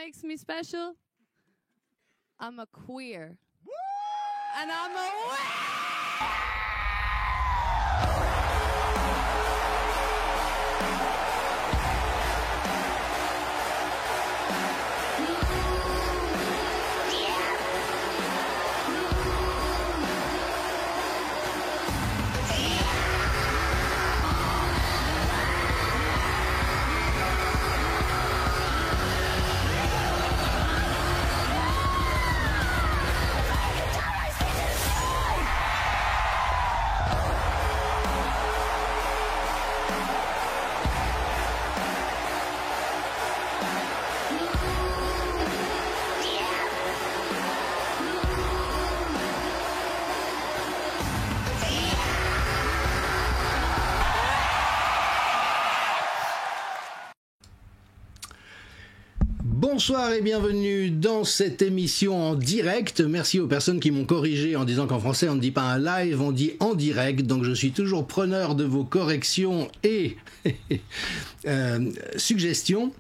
makes me special? I'm a queer. And I'm a Bonsoir et bienvenue dans cette émission en direct. Merci aux personnes qui m'ont corrigé en disant qu'en français on ne dit pas un live, on dit en direct. Donc je suis toujours preneur de vos corrections et suggestions.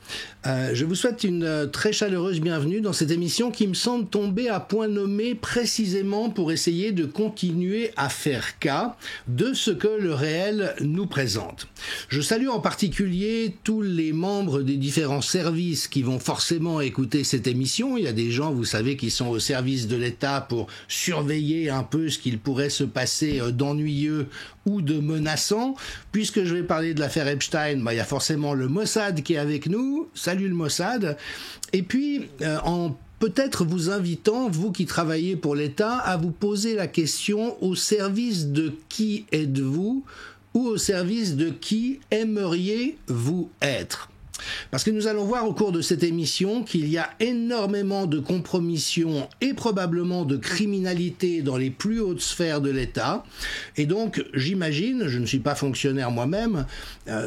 Je vous souhaite une très chaleureuse bienvenue dans cette émission qui me semble tomber à point nommé précisément pour essayer de continuer à faire cas de ce que le réel nous présente. Je salue en particulier tous les membres des différents services qui vont forcément écouter cette émission. Il y a des gens, vous savez, qui sont au service de l'État pour surveiller un peu ce qu'il pourrait se passer d'ennuyeux ou de menaçant. Puisque je vais parler de l'affaire Epstein, il y a forcément le Mossad qui est avec nous. Salut le Mossad. Et puis, en peut-être vous invitant, vous qui travaillez pour l'État, à vous poser la question: au service de qui êtes-vous ou au service de qui aimeriez-vous être ? Parce que nous allons voir au cours de cette émission qu'il y a énormément de compromission et probablement de criminalité dans les plus hautes sphères de l'État. Et donc, j'imagine, je ne suis pas fonctionnaire moi-même,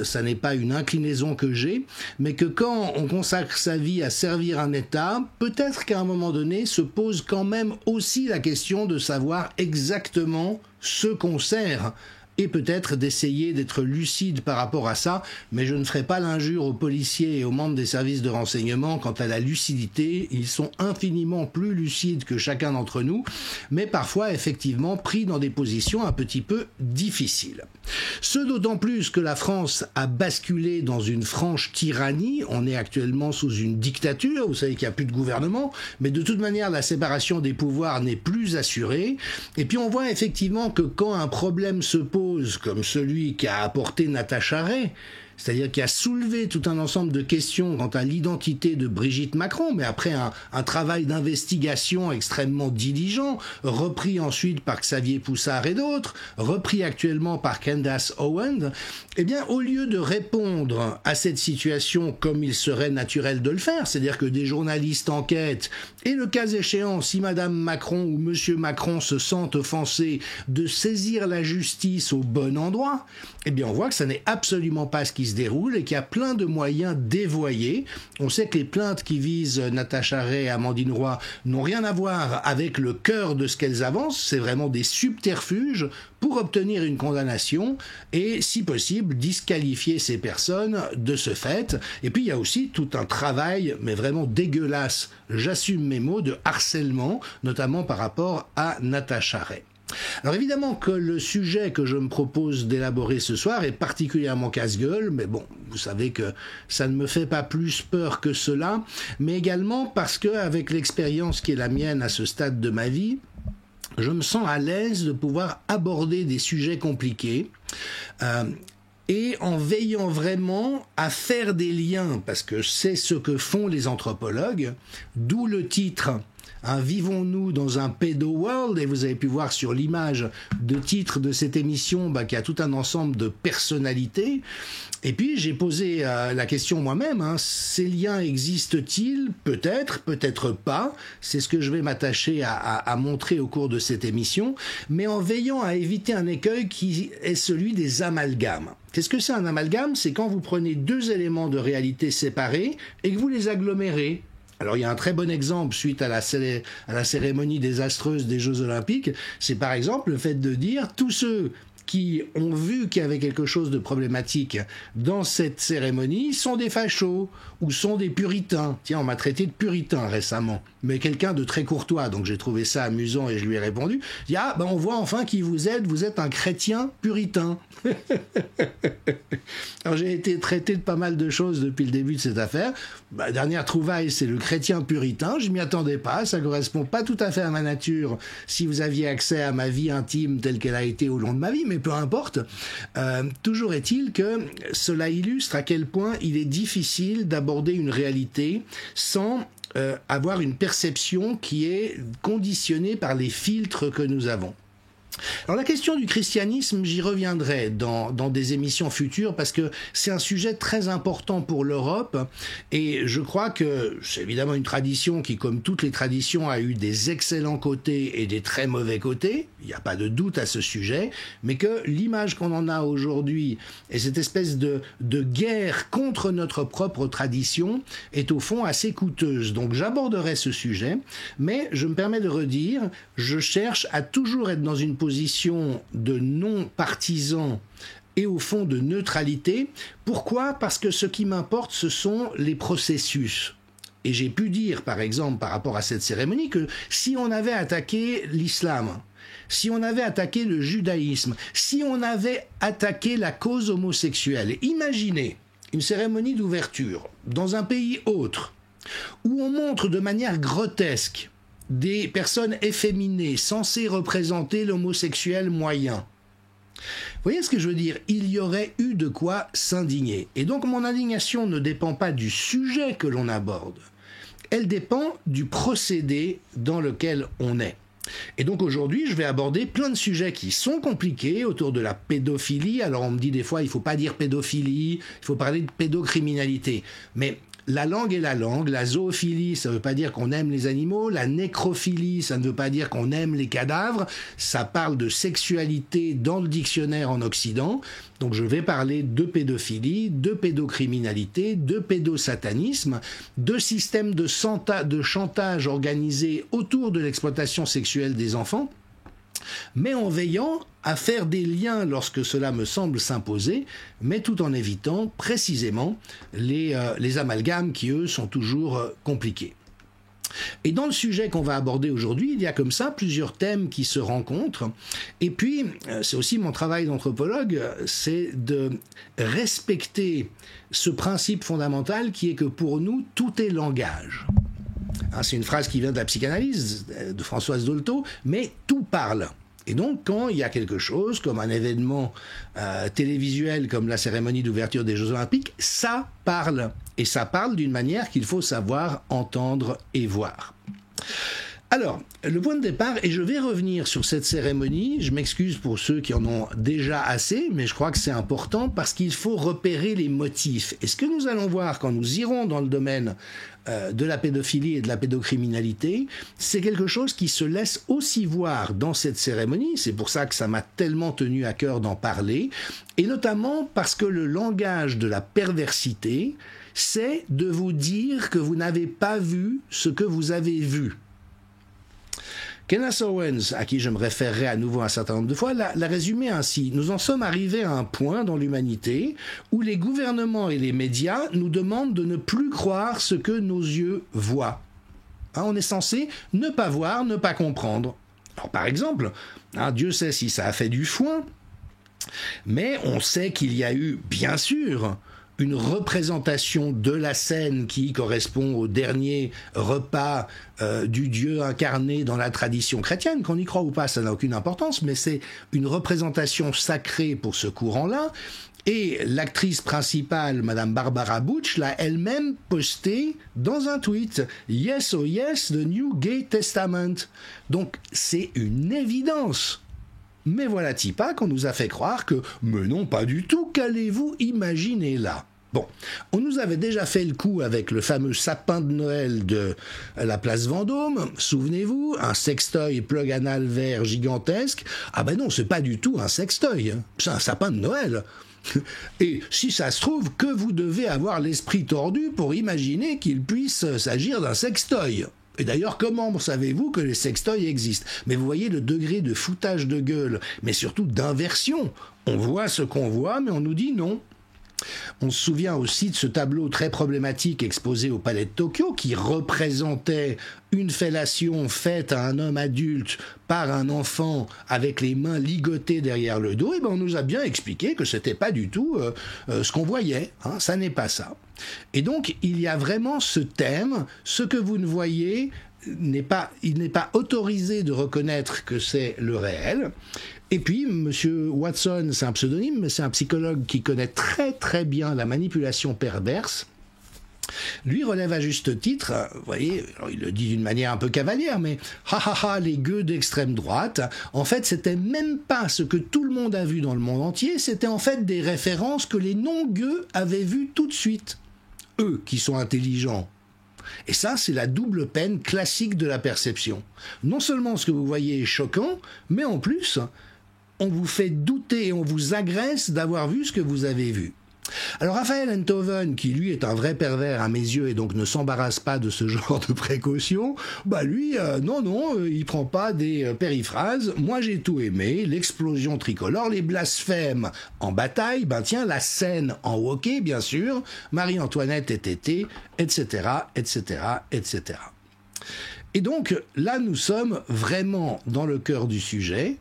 ça n'est pas une inclinaison que j'ai, mais que quand on consacre sa vie à servir un État, peut-être qu'à un moment donné se pose quand même aussi la question de savoir exactement ce qu'on sert. Et peut-être d'essayer d'être lucide par rapport à ça, mais je ne ferai pas l'injure aux policiers et aux membres des services de renseignement quant à la lucidité. Ils sont infiniment plus lucides que chacun d'entre nous, mais parfois effectivement pris dans des positions un petit peu difficiles. Ce d'autant plus que la France a basculé dans une franche tyrannie. On est actuellement sous une dictature, vous savez qu'il n'y a plus de gouvernement, mais de toute manière la séparation des pouvoirs n'est plus assurée. Et puis on voit effectivement que quand un problème se pose, comme celui qu'a apporté Natacha Ray, c'est-à-dire qui a soulevé tout un ensemble de questions quant à l'identité de Brigitte Macron, mais après un travail d'investigation extrêmement diligent, repris ensuite par Xavier Poussard et d'autres, repris actuellement par Candace Owens, eh bien, au lieu de répondre à cette situation comme il serait naturel de le faire, c'est-à-dire que des journalistes enquêtent, et le cas échéant, si Madame Macron ou Monsieur Macron se sentent offensés, de saisir la justice au bon endroit, eh bien, on voit que ça n'est absolument pas ce qui se déroule et qu'il y a plein de moyens dévoyés. On sait que les plaintes qui visent Natacha Ray et Amandine Roy n'ont rien à voir avec le cœur de ce qu'elles avancent, c'est vraiment des subterfuges pour obtenir une condamnation et, si possible, disqualifier ces personnes de ce fait. Et puis il y a aussi tout un travail, mais vraiment dégueulasse, j'assume mes mots, de harcèlement, notamment par rapport à Natacha Ray. Alors évidemment que le sujet que je me propose d'élaborer ce soir est particulièrement casse-gueule, mais bon, vous savez que ça ne me fait pas plus peur que cela, mais également parce que, avec l'expérience qui est la mienne à ce stade de ma vie, je me sens à l'aise de pouvoir aborder des sujets compliqués, et en veillant vraiment à faire des liens, parce que c'est ce que font les anthropologues, d'où le titre. Vivons-nous dans un pédo-world? Et vous avez pu voir sur l'image de titre de cette émission qu'il y a tout un ensemble de personnalités. Et puis j'ai posé la question moi-même, ces liens existent-ils? Peut-être, peut-être pas. C'est ce que je vais m'attacher à montrer au cours de cette émission, mais en veillant à éviter un écueil qui est celui des amalgames. Qu'est-ce que c'est un amalgame? C'est quand vous prenez deux éléments de réalité séparés et que vous les agglomérez. Alors il y a un très bon exemple suite à la cérémonie désastreuse des Jeux Olympiques, c'est par exemple le fait de dire tous ceux qui ont vu qu'il y avait quelque chose de problématique dans cette cérémonie sont des fachos ou sont des puritains. Tiens, on m'a traité de puritain récemment, mais quelqu'un de très courtois, donc j'ai trouvé ça amusant et je lui ai répondu. Il dit, ah, ben on voit enfin qui vous êtes un chrétien puritain. Alors j'ai été traité de pas mal de choses depuis le début de cette affaire. La dernière trouvaille, c'est le chrétien puritain. Je m'y attendais pas, ça correspond pas tout à fait à ma nature si vous aviez accès à ma vie intime telle qu'elle a été au long de ma vie, mais peu importe. Toujours est-il que cela illustre à quel point il est difficile d'aborder une réalité sans avoir une perception qui est conditionnée par les filtres que nous avons. Alors la question du christianisme, j'y reviendrai dans des émissions futures parce que c'est un sujet très important pour l'Europe et je crois que c'est évidemment une tradition qui, comme toutes les traditions, a eu des excellents côtés et des très mauvais côtés, il n'y a pas de doute à ce sujet, mais que l'image qu'on en a aujourd'hui et cette espèce de guerre contre notre propre tradition est au fond assez coûteuse. Donc j'aborderai ce sujet, mais je me permets de redire, je cherche à toujours être dans une position de non-partisan et au fond de neutralité. Pourquoi ? Parce que ce qui m'importe, ce sont les processus. Et j'ai pu dire, par exemple, par rapport à cette cérémonie, que si on avait attaqué l'islam, si on avait attaqué le judaïsme, si on avait attaqué la cause homosexuelle, imaginez une cérémonie d'ouverture dans un pays autre, où on montre de manière grotesque des personnes efféminées censées représenter l'homosexuel moyen. Vous voyez ce que je veux dire ? Il y aurait eu de quoi s'indigner. Et donc mon indignation ne dépend pas du sujet que l'on aborde. Elle dépend du procédé dans lequel on est. Et donc aujourd'hui, je vais aborder plein de sujets qui sont compliqués autour de la pédophilie. Alors on me dit des fois, il ne faut pas dire pédophilie, il faut parler de pédocriminalité. Mais la langue est la langue. La zoophilie, ça ne veut pas dire qu'on aime les animaux. La nécrophilie, ça ne veut pas dire qu'on aime les cadavres. Ça parle de sexualité dans le dictionnaire en Occident. Donc je vais parler de pédophilie, de pédocriminalité, de pédosatanisme, de systèmes de chantage organisé autour de l'exploitation sexuelle des enfants, mais en veillant à faire des liens lorsque cela me semble s'imposer, mais tout en évitant précisément les amalgames qui, eux, sont toujours compliqués. Et dans le sujet qu'on va aborder aujourd'hui, il y a comme ça plusieurs thèmes qui se rencontrent. Et puis, c'est aussi mon travail d'anthropologue, c'est de respecter ce principe fondamental qui est que pour nous, tout est langage. C'est une phrase qui vient de la psychanalyse de Françoise Dolto, mais tout parle. Et donc, quand il y a quelque chose, comme un événement télévisuel, comme la cérémonie d'ouverture des Jeux Olympiques, ça parle. Et ça parle d'une manière qu'il faut savoir entendre et voir. Alors, le point de départ, et je vais revenir sur cette cérémonie, je m'excuse pour ceux qui en ont déjà assez, mais je crois que c'est important parce qu'il faut repérer les motifs. Et ce que nous allons voir quand nous irons dans le domaine de la pédophilie et de la pédocriminalité, c'est quelque chose qui se laisse aussi voir dans cette cérémonie. C'est pour ça que ça m'a tellement tenu à cœur d'en parler, et notamment parce que le langage de la perversité, c'est de vous dire que vous n'avez pas vu ce que vous avez vu. Kenneth Owens, à qui je me référerai à nouveau un certain nombre de fois, l'a résumé ainsi. Nous en sommes arrivés à un point dans l'humanité où les gouvernements et les médias nous demandent de ne plus croire ce que nos yeux voient. On est censé ne pas voir, ne pas comprendre. Alors, par exemple, Dieu sait si ça a fait du foin, mais on sait qu'il y a eu, bien sûr, une représentation de la scène qui correspond au dernier repas du Dieu incarné dans la tradition chrétienne. Qu'on y croit ou pas, ça n'a aucune importance, mais c'est une représentation sacrée pour ce courant-là. Et l'actrice principale, Madame Barbara Bush, l'a elle-même posté dans un tweet. « Yes, oh yes, the New Gay Testament ». Donc c'est une évidence. Mais voilà-t-il pas qu'on nous a fait croire que « mais non, pas du tout, qu'allez-vous imaginer là ?» Bon, on nous avait déjà fait le coup avec le fameux sapin de Noël de la place Vendôme, souvenez-vous, un sextoy plug anal vert gigantesque. Ah ben non, c'est pas du tout un sextoy, c'est un sapin de Noël. Et si ça se trouve, que vous devez avoir l'esprit tordu pour imaginer qu'il puisse s'agir d'un sextoy. Et d'ailleurs, comment savez-vous que les sextoys existent? Mais vous voyez le degré de foutage de gueule, mais surtout d'inversion. On voit ce qu'on voit, mais on nous dit non. On se souvient aussi de ce tableau très problématique exposé au Palais de Tokyo qui représentait une fellation faite à un homme adulte par un enfant avec les mains ligotées derrière le dos. Et ben on nous a bien expliqué que c'était pas du tout ce qu'on voyait, hein, ça n'est pas ça. Et donc il y a vraiment ce thème, ce que vous ne voyez il n'est pas autorisé de reconnaître que c'est le réel. Et puis, Monsieur Watson, c'est un pseudonyme, mais c'est un psychologue qui connaît très très bien la manipulation perverse. Lui relève à juste titre, vous voyez, alors il le dit d'une manière un peu cavalière, mais les gueux d'extrême droite, en fait, c'était même pas ce que tout le monde a vu dans le monde entier, c'était en fait des références que les non-gueux avaient vues tout de suite. Eux qui sont intelligents. Et ça, c'est la double peine classique de la perception. Non seulement ce que vous voyez est choquant, mais en plus, on vous fait douter et on vous agresse d'avoir vu ce que vous avez vu. Alors Raphaël Enthoven, qui lui est un vrai pervers à mes yeux et donc ne s'embarrasse pas de ce genre de précautions, lui, il prend pas des périphrases. Moi j'ai tout aimé, l'explosion tricolore, les blasphèmes en bataille, la scène en hockey bien sûr, Marie-Antoinette et Tété, etc., etc., etc. Et donc là nous sommes vraiment dans le cœur du sujet.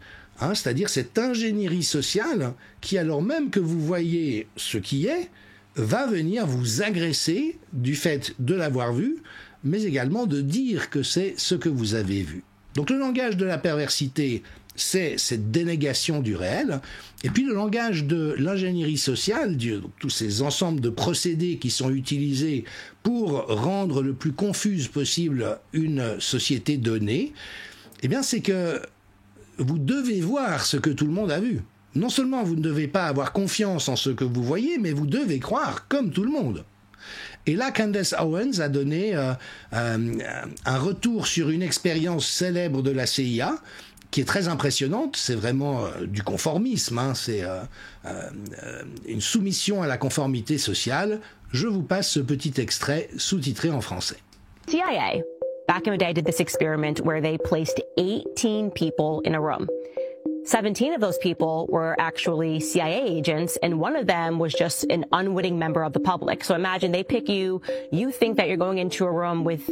C'est-à-dire cette ingénierie sociale qui, alors même que vous voyez ce qui est, va venir vous agresser du fait de l'avoir vu, mais également de dire que c'est ce que vous avez vu. Donc le langage de la perversité, c'est cette dénégation du réel, et puis le langage de l'ingénierie sociale, tous ces ensembles de procédés qui sont utilisés pour rendre le plus confuse possible une société donnée, c'est que vous devez voir ce que tout le monde a vu. Non seulement vous ne devez pas avoir confiance en ce que vous voyez, mais vous devez croire comme tout le monde. Et là, Candace Owens a donné un retour sur une expérience célèbre de la CIA qui est très impressionnante. C'est vraiment du conformisme, c'est une soumission à la conformité sociale. Je vous passe ce petit extrait sous-titré en français. CIA. Back in the day, did this experiment where they placed 18 people in a room. 17 of those people were actually CIA agents, and one of them was just an unwitting member of the public. So imagine they pick you, you think that you're going into a room with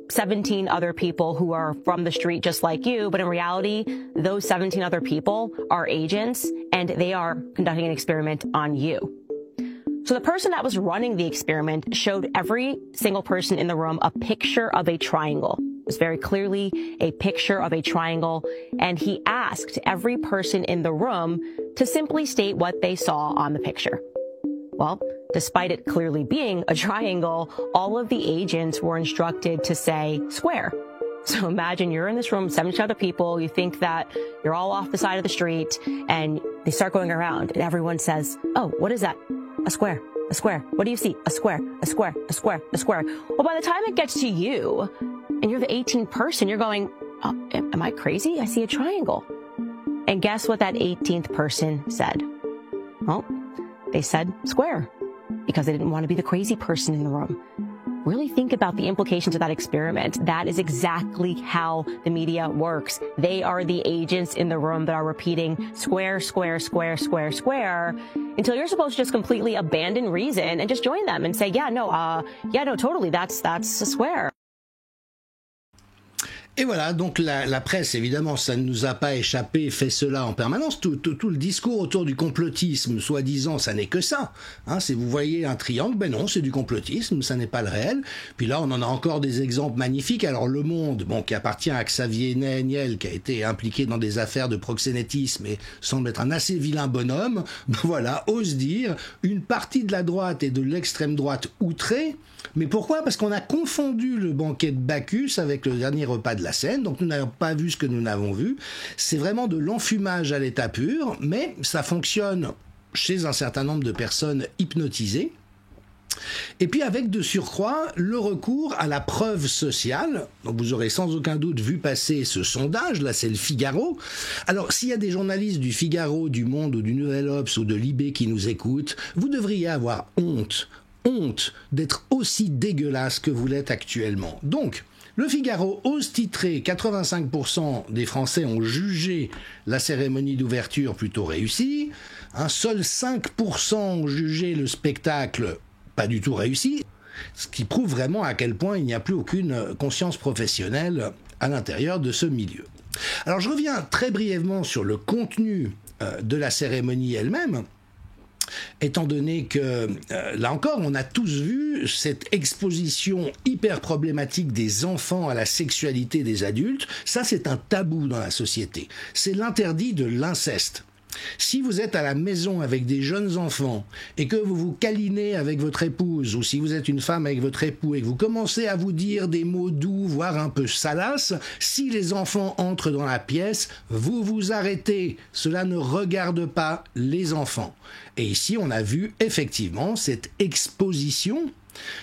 17 other people who are from the street just like you, but in reality, those 17 other people are agents, and they are conducting an experiment on you. So the person that was running the experiment showed every single person in the room a picture of a triangle. It was very clearly a picture of a triangle, and he asked every person in the room to simply state what they saw on the picture. Well, despite it clearly being a triangle, all of the agents were instructed to say square. So imagine you're in this room with 17 other people, you think that you're all off the side of the street, and they start going around, and everyone says, "Oh, what is that? A square, a square. What do you see? A square, a square, a square, a square." Well, by the time it gets to you, and you're the 18th person, you're going, "Oh, am I crazy? I see a triangle." And guess what that 18th person said? Well, they said square, because they didn't want to be the crazy person in the room. Really think about the implications of that experiment. That is exactly how the media works. They are the agents in the room that are repeating square, square, square, square, square, until you're supposed to just completely abandon reason and just join them and say, totally, that's a square. Et voilà, donc la presse, évidemment, ça ne nous a pas échappé, fait cela en permanence. Tout le discours autour du complotisme, soi-disant, ça n'est que ça. Si vous voyez un triangle, non, c'est du complotisme, ça n'est pas le réel. Puis là, on en a encore des exemples magnifiques. Alors, Le Monde, qui appartient à Xavier Niel, qui a été impliqué dans des affaires de proxénétisme et semble être un assez vilain bonhomme, ose dire une partie de la droite et de l'extrême droite outrée. Mais pourquoi ? Parce qu'on a confondu le banquet de Bacchus avec le dernier repas de la scène, donc nous n'avons pas vu ce que nous n'avons vu. C'est vraiment de l'enfumage à l'état pur, mais ça fonctionne chez un certain nombre de personnes hypnotisées. Et puis avec de surcroît le recours à la preuve sociale. Donc vous aurez sans aucun doute vu passer ce sondage, là c'est le Figaro. Alors s'il y a des journalistes du Figaro, du Monde ou du Nouvel Obs ou de Libé qui nous écoutent, vous devriez avoir honte d'être aussi dégueulasse que vous l'êtes actuellement. Donc, Le Figaro ose titrer 85% des Français ont jugé la cérémonie d'ouverture plutôt réussie. Seuls 5% ont jugé le spectacle pas du tout réussi, ce qui prouve vraiment à quel point il n'y a plus aucune conscience professionnelle à l'intérieur de ce milieu. Alors je reviens très brièvement sur le contenu de la cérémonie elle-même, étant donné que, là encore, on a tous vu cette exposition hyper problématique des enfants à la sexualité des adultes. Ça, c'est un tabou dans la société. C'est l'interdit de l'inceste. Si vous êtes à la maison avec des jeunes enfants et que vous vous câlinez avec votre épouse, ou si vous êtes une femme avec votre époux et que vous commencez à vous dire des mots doux, voire un peu salaces, si les enfants entrent dans la pièce, vous vous arrêtez. Cela ne regarde pas les enfants. Et ici, on a vu effectivement cette exposition.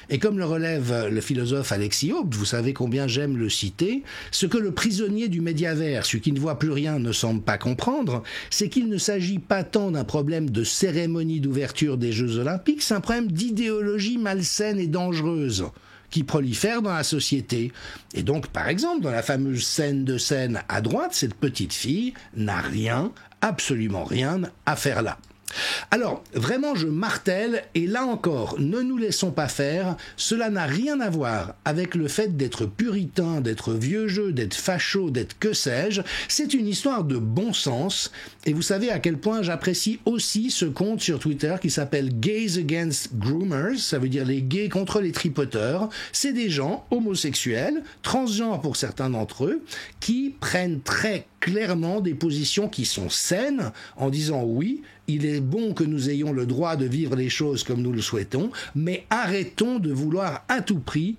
Et comme le relève le philosophe Alexis Haupt, vous savez combien j'aime le citer, ce que le prisonnier du médiaver, celui qui ne voit plus rien, ne semble pas comprendre, c'est qu'il ne s'agit pas tant d'un problème de cérémonie d'ouverture des Jeux Olympiques, c'est un problème d'idéologie malsaine et dangereuse qui prolifère dans la société. Et donc, par exemple, dans la fameuse scène de scène à droite, cette petite fille n'a rien, absolument rien à faire là. Alors, vraiment, je martèle, et là encore, ne nous laissons pas faire, cela n'a rien à voir avec le fait d'être puritain, d'être vieux jeu, d'être facho, d'être que sais-je, c'est une histoire de bon sens, et vous savez à quel point j'apprécie aussi ce compte sur Twitter qui s'appelle Gays Against Groomers, ça veut dire les gays contre les tripoteurs, c'est des gens homosexuels, transgenres pour certains d'entre eux, qui prennent très clairement des positions qui sont saines en disant oui, il est bon que nous ayons le droit de vivre les choses comme nous le souhaitons, mais arrêtons de vouloir à tout prix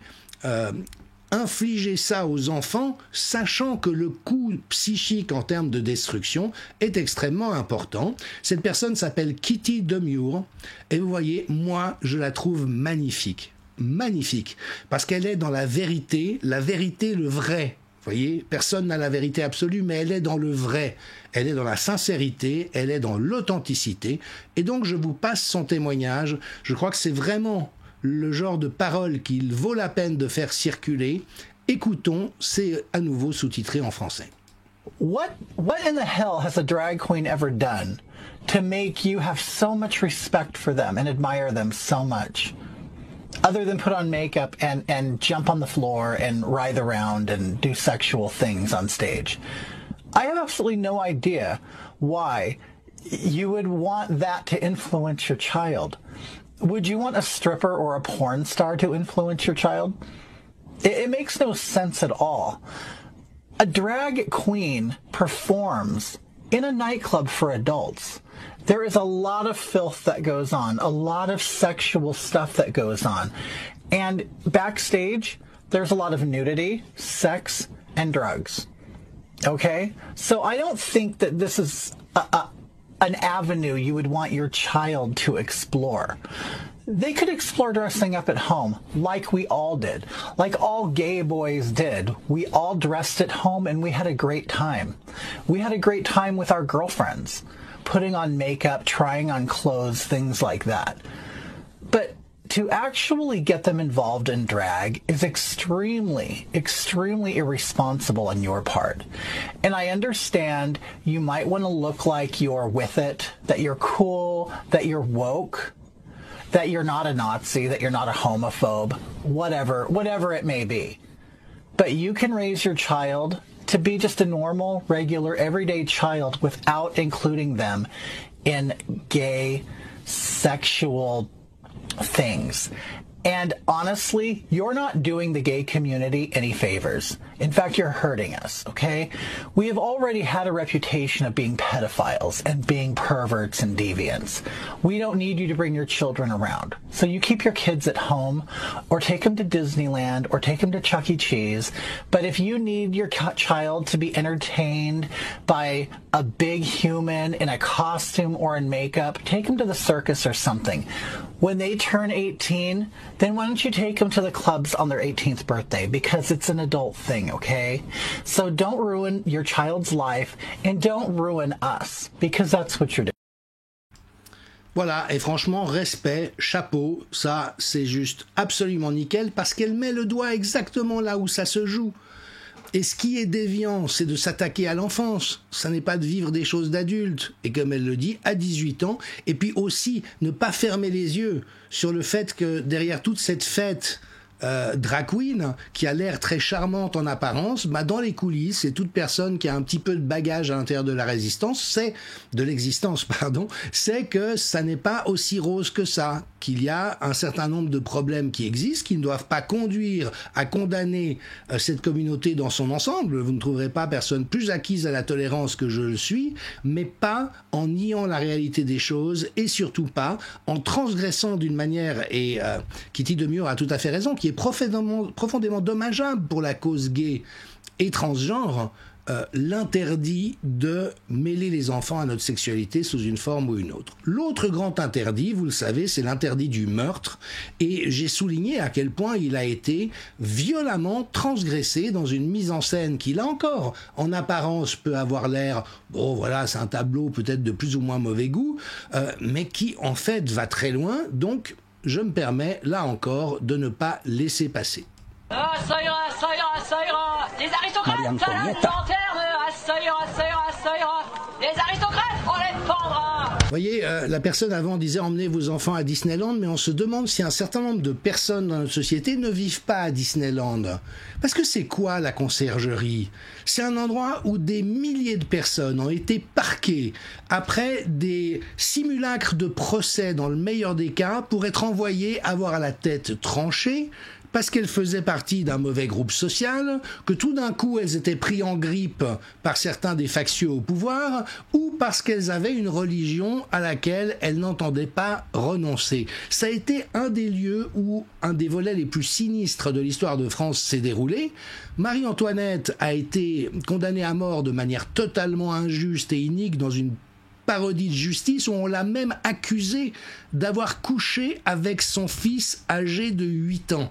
infliger ça aux enfants, sachant que le coût psychique en termes de destruction est extrêmement important. Cette personne s'appelle Kitty Demure, et vous voyez, moi, je la trouve magnifique. Magnifique, parce qu'elle est dans la vérité, le vrai. Vous voyez, personne n'a la vérité absolue, mais elle est dans le vrai, elle est dans la sincérité, elle est dans l'authenticité. Et donc, je vous passe son témoignage. Je crois que c'est vraiment le genre de parole qu'il vaut la peine de faire circuler. Écoutons, c'est à nouveau sous-titré en français. What in the hell has a drag queen ever done to make you have so much respect for them and admire them so much? Other than put on makeup and jump on the floor and writhe around and do sexual things on stage. I have absolutely no idea why you would want that to influence your child. Would you want a stripper or a porn star to influence your child? It makes no sense at all. A drag queen performs in a nightclub for adults. There is a lot of filth that goes on, a lot of sexual stuff that goes on. And backstage, there's a lot of nudity, sex, and drugs. Okay? So I don't think that this is an avenue you would want your child to explore. They could explore dressing up at home, like we all did, like all gay boys did. We all dressed at home and we had a great time. We had a great time with our girlfriends, putting on makeup, trying on clothes, things like that. But to actually get them involved in drag is extremely, extremely irresponsible on your part. And I understand you might want to look like you're with it, that you're cool, that you're woke, that you're not a Nazi, that you're not a homophobe, whatever it may be. But you can raise your child to be just a normal, regular, everyday child without including them in gay, sexual things. And honestly, you're not doing the gay community any favors. In fact, you're hurting us, okay? We have already had a reputation of being pedophiles and being perverts and deviants. We don't need you to bring your children around. So you keep your kids at home, or take them to Disneyland, or take them to Chuck E. Cheese. But if you need your child to be entertained by a big human in a costume or in makeup, take them to the circus or something. When they turn 18, then why don't you take them to the clubs on their 18th birthday? Because it's an adult thing, okay? So don't ruin your child's life and don't ruin us, because that's what you're doing. Voilà, et franchement, respect, chapeau, ça c'est juste absolument nickel parce qu'elle met le doigt exactement là où ça se joue. Et ce qui est déviant, c'est de s'attaquer à l'enfance. Ça n'est pas de vivre des choses d'adultes. Et comme elle le dit, à 18 ans. Et puis aussi, ne pas fermer les yeux sur le fait que derrière toute cette fête drag queen, qui a l'air très charmante en apparence, dans les coulisses, et toute personne qui a un petit peu de bagage à l'intérieur de l'existence, c'est que ça n'est pas aussi rose que ça, qu'il y a un certain nombre de problèmes qui existent, qui ne doivent pas conduire à condamner cette communauté dans son ensemble. Vous ne trouverez pas personne plus acquise à la tolérance que je le suis, mais pas en niant la réalité des choses, et surtout pas en transgressant d'une manière, et Kitty Demure a tout à fait raison, qui est profondément dommageable pour la cause gay et transgenre, l'interdit de mêler les enfants à notre sexualité sous une forme ou une autre. L'autre grand interdit, vous le savez, c'est l'interdit du meurtre, et j'ai souligné à quel point il a été violemment transgressé dans une mise en scène qui, là encore, en apparence peut avoir l'air, bon voilà, c'est un tableau peut-être de plus ou moins mauvais goût, mais qui en fait va très loin, donc je me permets, là encore, de ne pas laisser passer. Ah, ça ira, ça ira, ça ira. Les aristocrates, ça la lanterne. Ah, ça ira, ça ira, ça ira. Les aristocrates, on les pendra. Vous voyez, la personne avant disait emmenez vos enfants à Disneyland, mais on se demande si un certain nombre de personnes dans notre société ne vivent pas à Disneyland. Parce que c'est quoi la conciergerie ? C'est un endroit où des milliers de personnes ont été parquées après des simulacres de procès dans le meilleur des cas pour être envoyées avoir à la tête tranchée parce qu'elles faisaient partie d'un mauvais groupe social, que tout d'un coup elles étaient prises en grippe par certains des factieux au pouvoir, ou parce qu'elles avaient une religion à laquelle elles n'entendaient pas renoncer. Ça a été un des lieux où un des volets les plus sinistres de l'histoire de France s'est déroulé. Marie-Antoinette a été condamnée à mort de manière totalement injuste et inique dans une parodie de justice où on l'a même accusée d'avoir couché avec son fils âgé de 8 ans.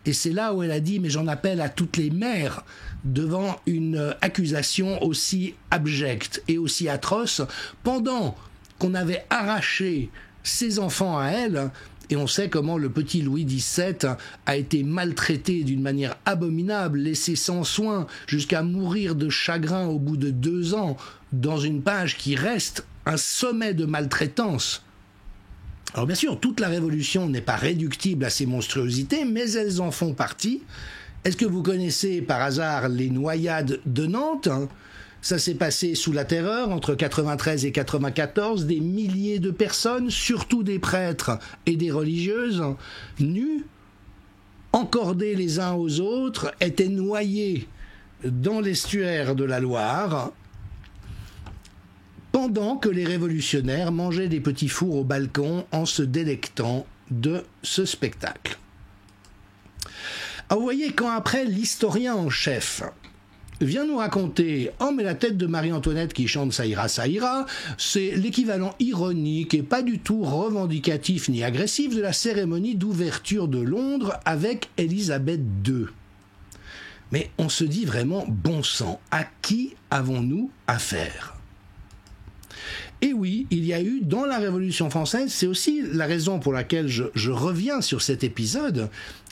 Et c'est là où elle a dit « mais j'en appelle à toutes les mères » devant une accusation aussi abjecte et aussi atroce, pendant qu'on avait arraché ses enfants à elle. Et on sait comment le petit Louis XVII a été maltraité d'une manière abominable, laissé sans soin, jusqu'à mourir de chagrin au bout de 2 ans, dans une page qui reste un sommet de maltraitance. Alors bien sûr, toute la Révolution n'est pas réductible à ces monstruosités, mais elles en font partie. Est-ce que vous connaissez par hasard les noyades de Nantes ? Ça s'est passé sous la Terreur, entre 93 et 94, des milliers de personnes, surtout des prêtres et des religieuses, nus, encordés les uns aux autres, étaient noyés dans l'estuaire de la Loire, pendant que les révolutionnaires mangeaient des petits fours au balcon en se délectant de ce spectacle. Alors vous voyez, quand après l'historien en chef vient nous raconter « Oh, mais la tête de Marie-Antoinette qui chante ça ira, c'est l'équivalent ironique et pas du tout revendicatif ni agressif de la cérémonie d'ouverture de Londres avec Élisabeth II. » Mais on se dit vraiment, bon sang, à qui avons-nous affaire ? Et oui, il y a eu dans la Révolution française, c'est aussi la raison pour laquelle je reviens sur cet épisode,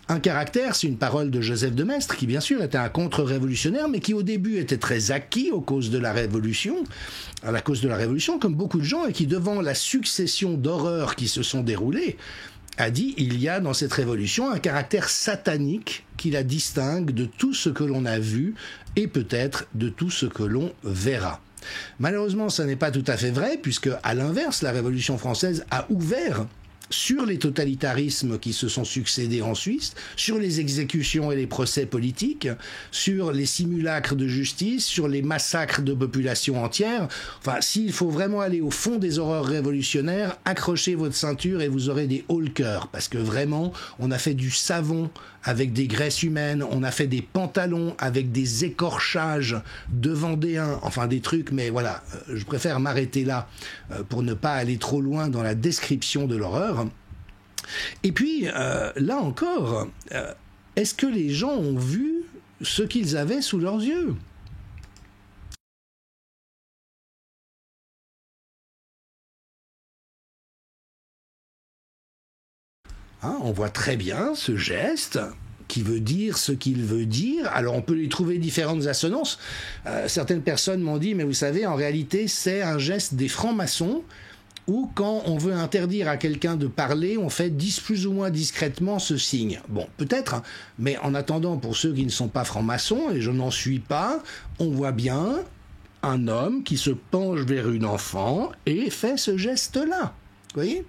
un caractère, c'est une parole de Joseph de Maistre, qui bien sûr était un contre-révolutionnaire, mais qui au début était très acquis aux causes de la Révolution, à la cause de la Révolution, comme beaucoup de gens, et qui devant la succession d'horreurs qui se sont déroulées, a dit, il y a dans cette révolution un caractère satanique qui la distingue de tout ce que l'on a vu, et peut-être de tout ce que l'on verra. Malheureusement, ça n'est pas tout à fait vrai, puisque, à l'inverse, la Révolution française a ouvert sur les totalitarismes qui se sont succédés en Suisse, sur les exécutions et les procès politiques, sur les simulacres de justice, sur les massacres de populations entières. Enfin, s'il faut vraiment aller au fond des horreurs révolutionnaires, accrochez votre ceinture et vous aurez des hauts le cœur, parce que vraiment, on a fait du savon avec des graisses humaines, on a fait des pantalons avec des écorchages de Vendéens, enfin des trucs, mais voilà, je préfère m'arrêter là pour ne pas aller trop loin dans la description de l'horreur. Et puis, là encore, est-ce que les gens ont vu ce qu'ils avaient sous leurs yeux ? Hein, on voit très bien ce geste qui veut dire ce qu'il veut dire. Alors on peut lui trouver différentes assonances. Certaines personnes m'ont dit, mais vous savez, en réalité, c'est un geste des francs-maçons où quand on veut interdire à quelqu'un de parler, on fait plus ou moins discrètement ce signe. Bon, peut-être, hein, mais en attendant, pour ceux qui ne sont pas francs-maçons, et je n'en suis pas, on voit bien un homme qui se penche vers une enfant et fait ce geste-là. Vous voyez ?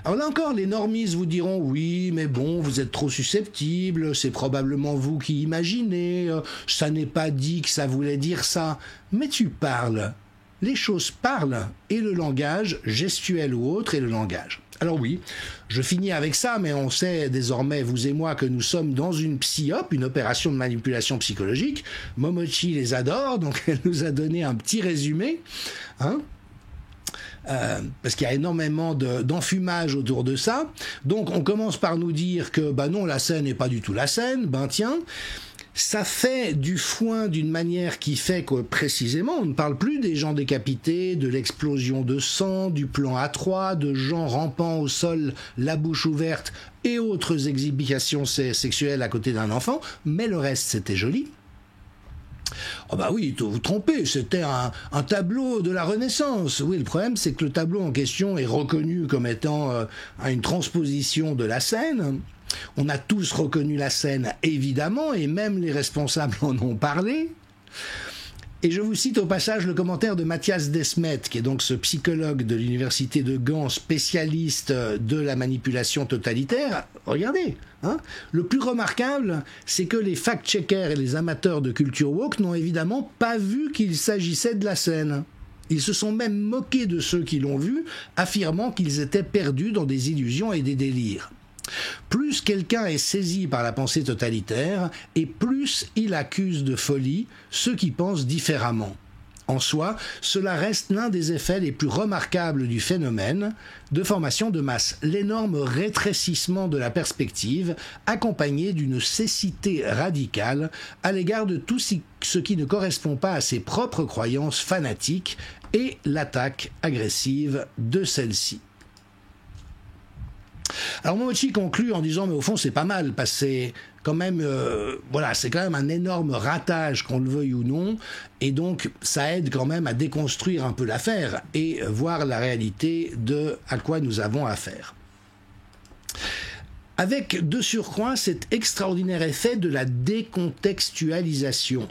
Alors là encore, les normistes vous diront « Oui, mais bon, vous êtes trop susceptibles, c'est probablement vous qui imaginez, ça n'est pas dit que ça voulait dire ça. » Mais tu parles. Les choses parlent, et le langage, gestuel ou autre, est le langage. Alors oui, je finis avec ça, mais on sait désormais, vous et moi, que nous sommes dans une psyop, une opération de manipulation psychologique. Momochi les adore, donc elle nous a donné un petit résumé, hein. Parce qu'il y a énormément d'enfumage autour de ça. Donc on commence par nous dire que non, la scène n'est pas du tout la scène. Tiens, ça fait du foin d'une manière qui fait que précisément on ne parle plus des gens décapités, de l'explosion de sang, du plan A3, de gens rampant au sol, la bouche ouverte et autres exhibitions sexuelles à côté d'un enfant, mais le reste c'était joli. Oh oui, vous vous trompez, c'était un tableau de la Renaissance. Oui, le problème, c'est que le tableau en question est reconnu comme étant une transposition de la scène. On a tous reconnu la scène, évidemment, et même les responsables en ont parlé. Et je vous cite au passage le commentaire de Mathias Desmet, qui est donc ce psychologue de l'université de Gand, spécialiste de la manipulation totalitaire. Regardez, hein, le plus remarquable, c'est que les fact-checkers et les amateurs de culture woke n'ont évidemment pas vu qu'il s'agissait de la scène. Ils se sont même moqués de ceux qui l'ont vu, affirmant qu'ils étaient perdus dans des illusions et des délires. Plus quelqu'un est saisi par la pensée totalitaire, et plus il accuse de folie ceux qui pensent différemment. En soi, cela reste l'un des effets les plus remarquables du phénomène de formation de masse, l'énorme rétrécissement de la perspective, accompagné d'une cécité radicale à l'égard de tout ce qui ne correspond pas à ses propres croyances fanatiques et l'attaque agressive de celles-ci. Alors Momochi conclut en disant mais au fond c'est pas mal parce que c'est quand même c'est quand même un énorme ratage qu'on le veuille ou non et donc ça aide quand même à déconstruire un peu l'affaire et voir la réalité de à quoi nous avons affaire. Avec de surcroît cet extraordinaire effet de la décontextualisation.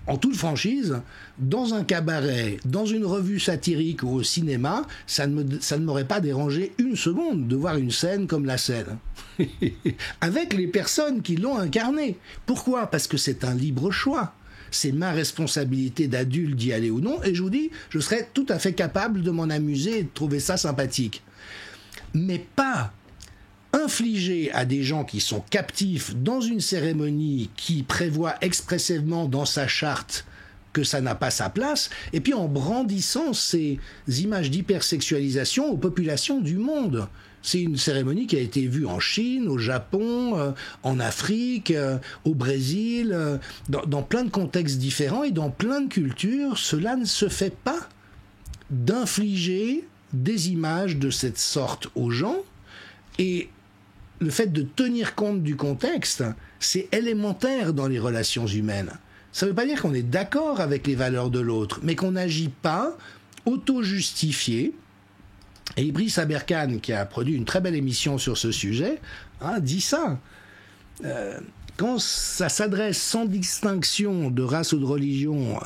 En toute franchise, dans un cabaret, dans une revue satirique ou au cinéma, ça ne m'aurait pas dérangé une seconde de voir une scène comme la scène. Avec les personnes qui l'ont incarnée. Pourquoi ? Parce que c'est un libre choix. C'est ma responsabilité d'adulte d'y aller ou non, et je vous dis, je serais tout à fait capable de m'en amuser et de trouver ça sympathique. Mais pas infliger à des gens qui sont captifs dans une cérémonie qui prévoit expressément dans sa charte que ça n'a pas sa place, et puis en brandissant ces images d'hypersexualisation aux populations du monde. C'est une cérémonie qui a été vue en Chine, au Japon, en Afrique, au Brésil, dans plein de contextes différents et dans plein de cultures. Cela ne se fait pas d'infliger des images de cette sorte aux gens, et le fait de tenir compte du contexte, c'est élémentaire dans les relations humaines. Ça ne veut pas dire qu'on est d'accord avec les valeurs de l'autre, mais qu'on n'agit pas auto-justifié. Et Ibris Aberkan, qui a produit une très belle émission sur ce sujet, dit ça. Quand ça s'adresse sans distinction de race ou de religion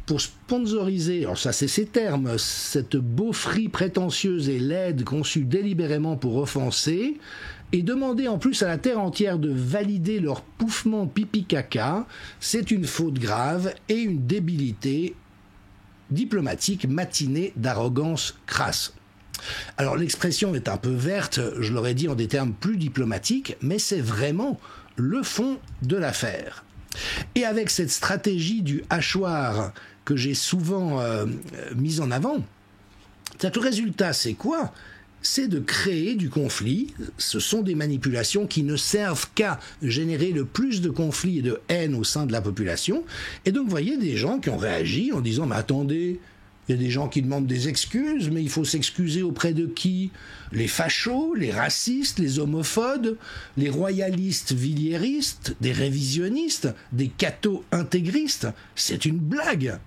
pour sponsoriser, alors ça c'est ses termes, cette beaufrie prétentieuse et laide conçue délibérément pour offenser, et demander en plus à la terre entière de valider leur pouffement pipi-caca, c'est une faute grave et une débilité diplomatique matinée d'arrogance crasse. Alors l'expression est un peu verte, je l'aurais dit en des termes plus diplomatiques, mais c'est vraiment le fond de l'affaire. Et avec cette stratégie du hachoir que j'ai souvent mise en avant, le résultat c'est quoi ? C'est de créer du conflit. Ce sont des manipulations qui ne servent qu'à générer le plus de conflits et de haine au sein de la population. Et donc, vous voyez des gens qui ont réagi en disant « Mais attendez, Il y a des gens qui demandent des excuses, mais il faut s'excuser auprès de qui? Les fachos, les racistes, les homophobes, les royalistes villiéristes, des révisionnistes, des cathos intégristes. C'est une blague.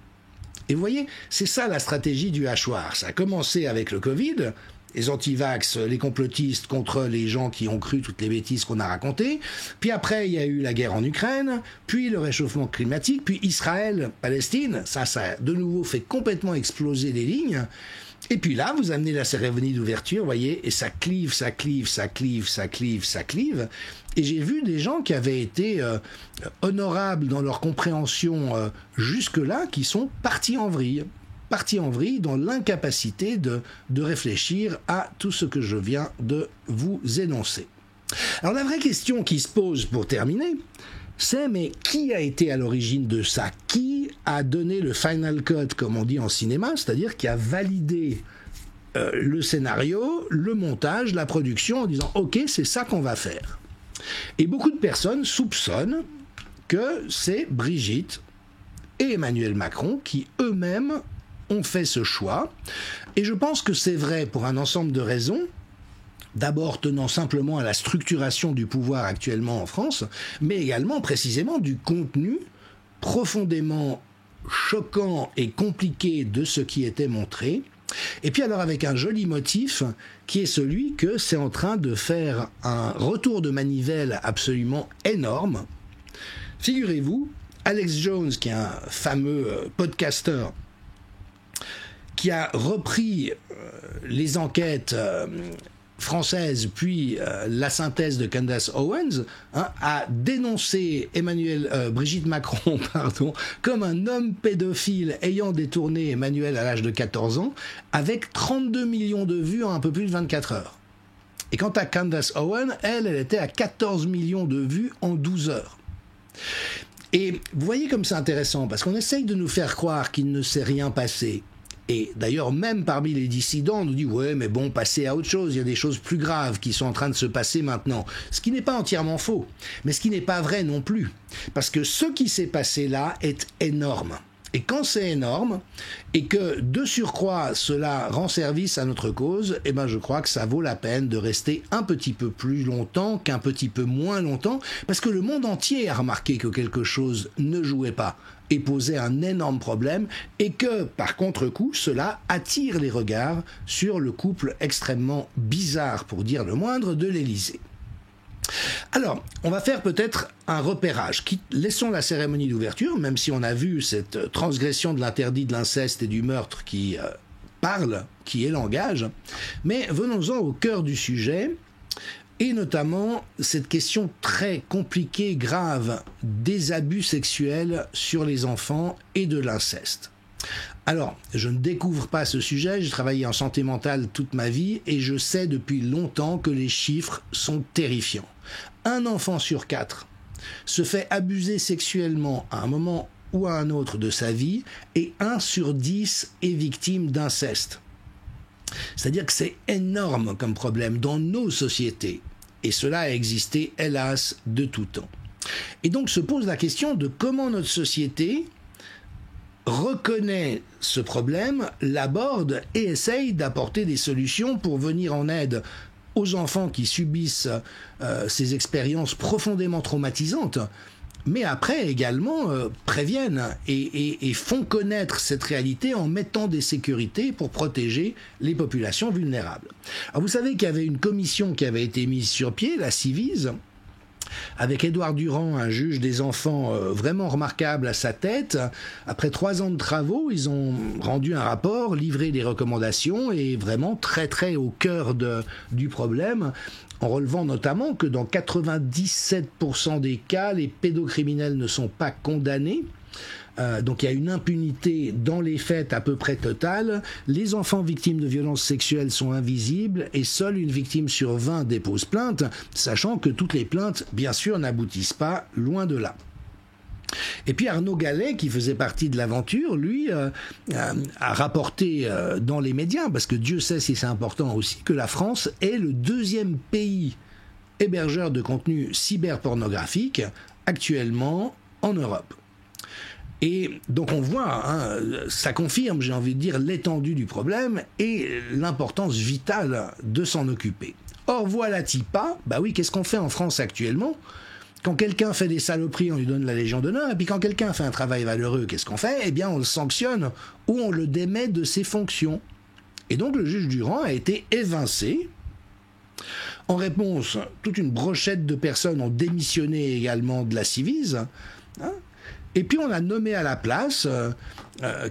Et vous voyez, c'est ça la stratégie du hachoir. Ça a commencé avec le Covid, les antivax, les complotistes contre les gens qui ont cru toutes les bêtises qu'on a racontées. Puis après, il y a eu la guerre en Ukraine, puis le réchauffement climatique, puis Israël, Palestine. Ça a de nouveau fait complètement exploser les lignes. Et puis là, vous amenez la cérémonie d'ouverture, vous voyez, et ça clive, ça clive, ça clive, ça clive, ça clive. Et j'ai vu des gens qui avaient été honorables dans leur compréhension jusque-là, qui sont partis en vrille dans l'incapacité de réfléchir à tout ce que je viens de vous énoncer. Alors la vraie question qui se pose pour terminer, c'est mais qui a été à l'origine de ça? Qui a donné le final cut, comme on dit en cinéma, c'est-à-dire qui a validé le scénario, le montage, la production en disant « Ok, c'est ça qu'on va faire ». Et beaucoup de personnes soupçonnent que c'est Brigitte et Emmanuel Macron qui eux-mêmes ont fait ce choix. Et je pense que c'est vrai pour un ensemble de raisons. D'abord tenant simplement à la structuration du pouvoir actuellement en France, mais également précisément du contenu profondément choquant et compliqué de ce qui était montré. Et puis alors avec un joli motif qui est celui que c'est en train de faire un retour de manivelle absolument énorme. Figurez-vous, Alex Jones, qui est un fameux podcasteur, qui a repris les enquêtes française, puis la synthèse de Candace Owens, a dénoncé Brigitte Macron comme un homme pédophile ayant détourné Emmanuel à l'âge de 14 ans, avec 32 millions de vues en un peu plus de 24 heures. Et quant à Candace Owens, elle était à 14 millions de vues en 12 heures. Et vous voyez comme c'est intéressant, parce qu'on essaye de nous faire croire qu'il ne s'est rien passé. Et d'ailleurs, même parmi les dissidents, on nous dit « Ouais, mais bon, passez à autre chose, il y a des choses plus graves qui sont en train de se passer maintenant. » Ce qui n'est pas entièrement faux, mais ce qui n'est pas vrai non plus. Parce que ce qui s'est passé là est énorme. Et quand c'est énorme, et que de surcroît cela rend service à notre cause, eh ben je crois que ça vaut la peine de rester un petit peu plus longtemps qu'un petit peu moins longtemps, parce que le monde entier a remarqué que quelque chose ne jouait pas et posait un énorme problème, et que, par contre-coup, cela attire les regards sur le couple extrêmement bizarre, pour dire le moindre, de l'Élysée. Alors, on va faire peut-être un repérage. Laissons la cérémonie d'ouverture, même si on a vu cette transgression de l'interdit de l'inceste et du meurtre qui parle, qui est langage, mais venons-en au cœur du sujet, et notamment cette question très compliquée, grave, des abus sexuels sur les enfants et de l'inceste. Alors, je ne découvre pas ce sujet, j'ai travaillé en santé mentale toute ma vie et je sais depuis longtemps que les chiffres sont terrifiants. Un enfant sur 4 se fait abuser sexuellement à un moment ou à un autre de sa vie et 1 sur 10 est victime d'inceste. C'est-à-dire que c'est énorme comme problème dans nos sociétés. Et cela a existé, hélas, de tout temps. Et donc se pose la question de comment notre société reconnaît ce problème, l'aborde et essaye d'apporter des solutions pour venir en aide aux enfants qui subissent ces expériences profondément traumatisantes, mais après également préviennent et font connaître cette réalité en mettant des sécurités pour protéger les populations vulnérables. Alors vous savez qu'il y avait une commission qui avait été mise sur pied, la Civise, avec Édouard Durand, un juge des enfants vraiment remarquable à sa tête. Après 3 ans de travaux, ils ont rendu un rapport, livré des recommandations et vraiment très très au cœur du problème, en relevant notamment que dans 97% des cas, les pédocriminels ne sont pas condamnés. Donc il y a une impunité dans les faits à peu près totale. Les enfants victimes de violences sexuelles sont invisibles et seule une victime sur 20 dépose plainte, sachant que toutes les plaintes, bien sûr, n'aboutissent pas, loin de là. Et puis Arnaud Gallet, qui faisait partie de l'aventure, lui, a rapporté dans les médias, parce que Dieu sait si c'est important aussi, que la France est le 2e pays hébergeur de contenu cyberpornographique actuellement en Europe. Et donc on voit, ça confirme, j'ai envie de dire, l'étendue du problème et l'importance vitale de s'en occuper. Or voilà-t-il pas, bah oui, qu'est-ce qu'on fait en France actuellement ? Quand quelqu'un fait des saloperies, on lui donne la Légion d'honneur, et puis quand quelqu'un fait un travail valeureux, qu'est-ce qu'on fait ? Eh bien on le sanctionne ou on le démet de ses fonctions. Et donc le juge Durand a été évincé. En réponse, toute une brochette de personnes ont démissionné également de la Civise, et puis on a nommé à la place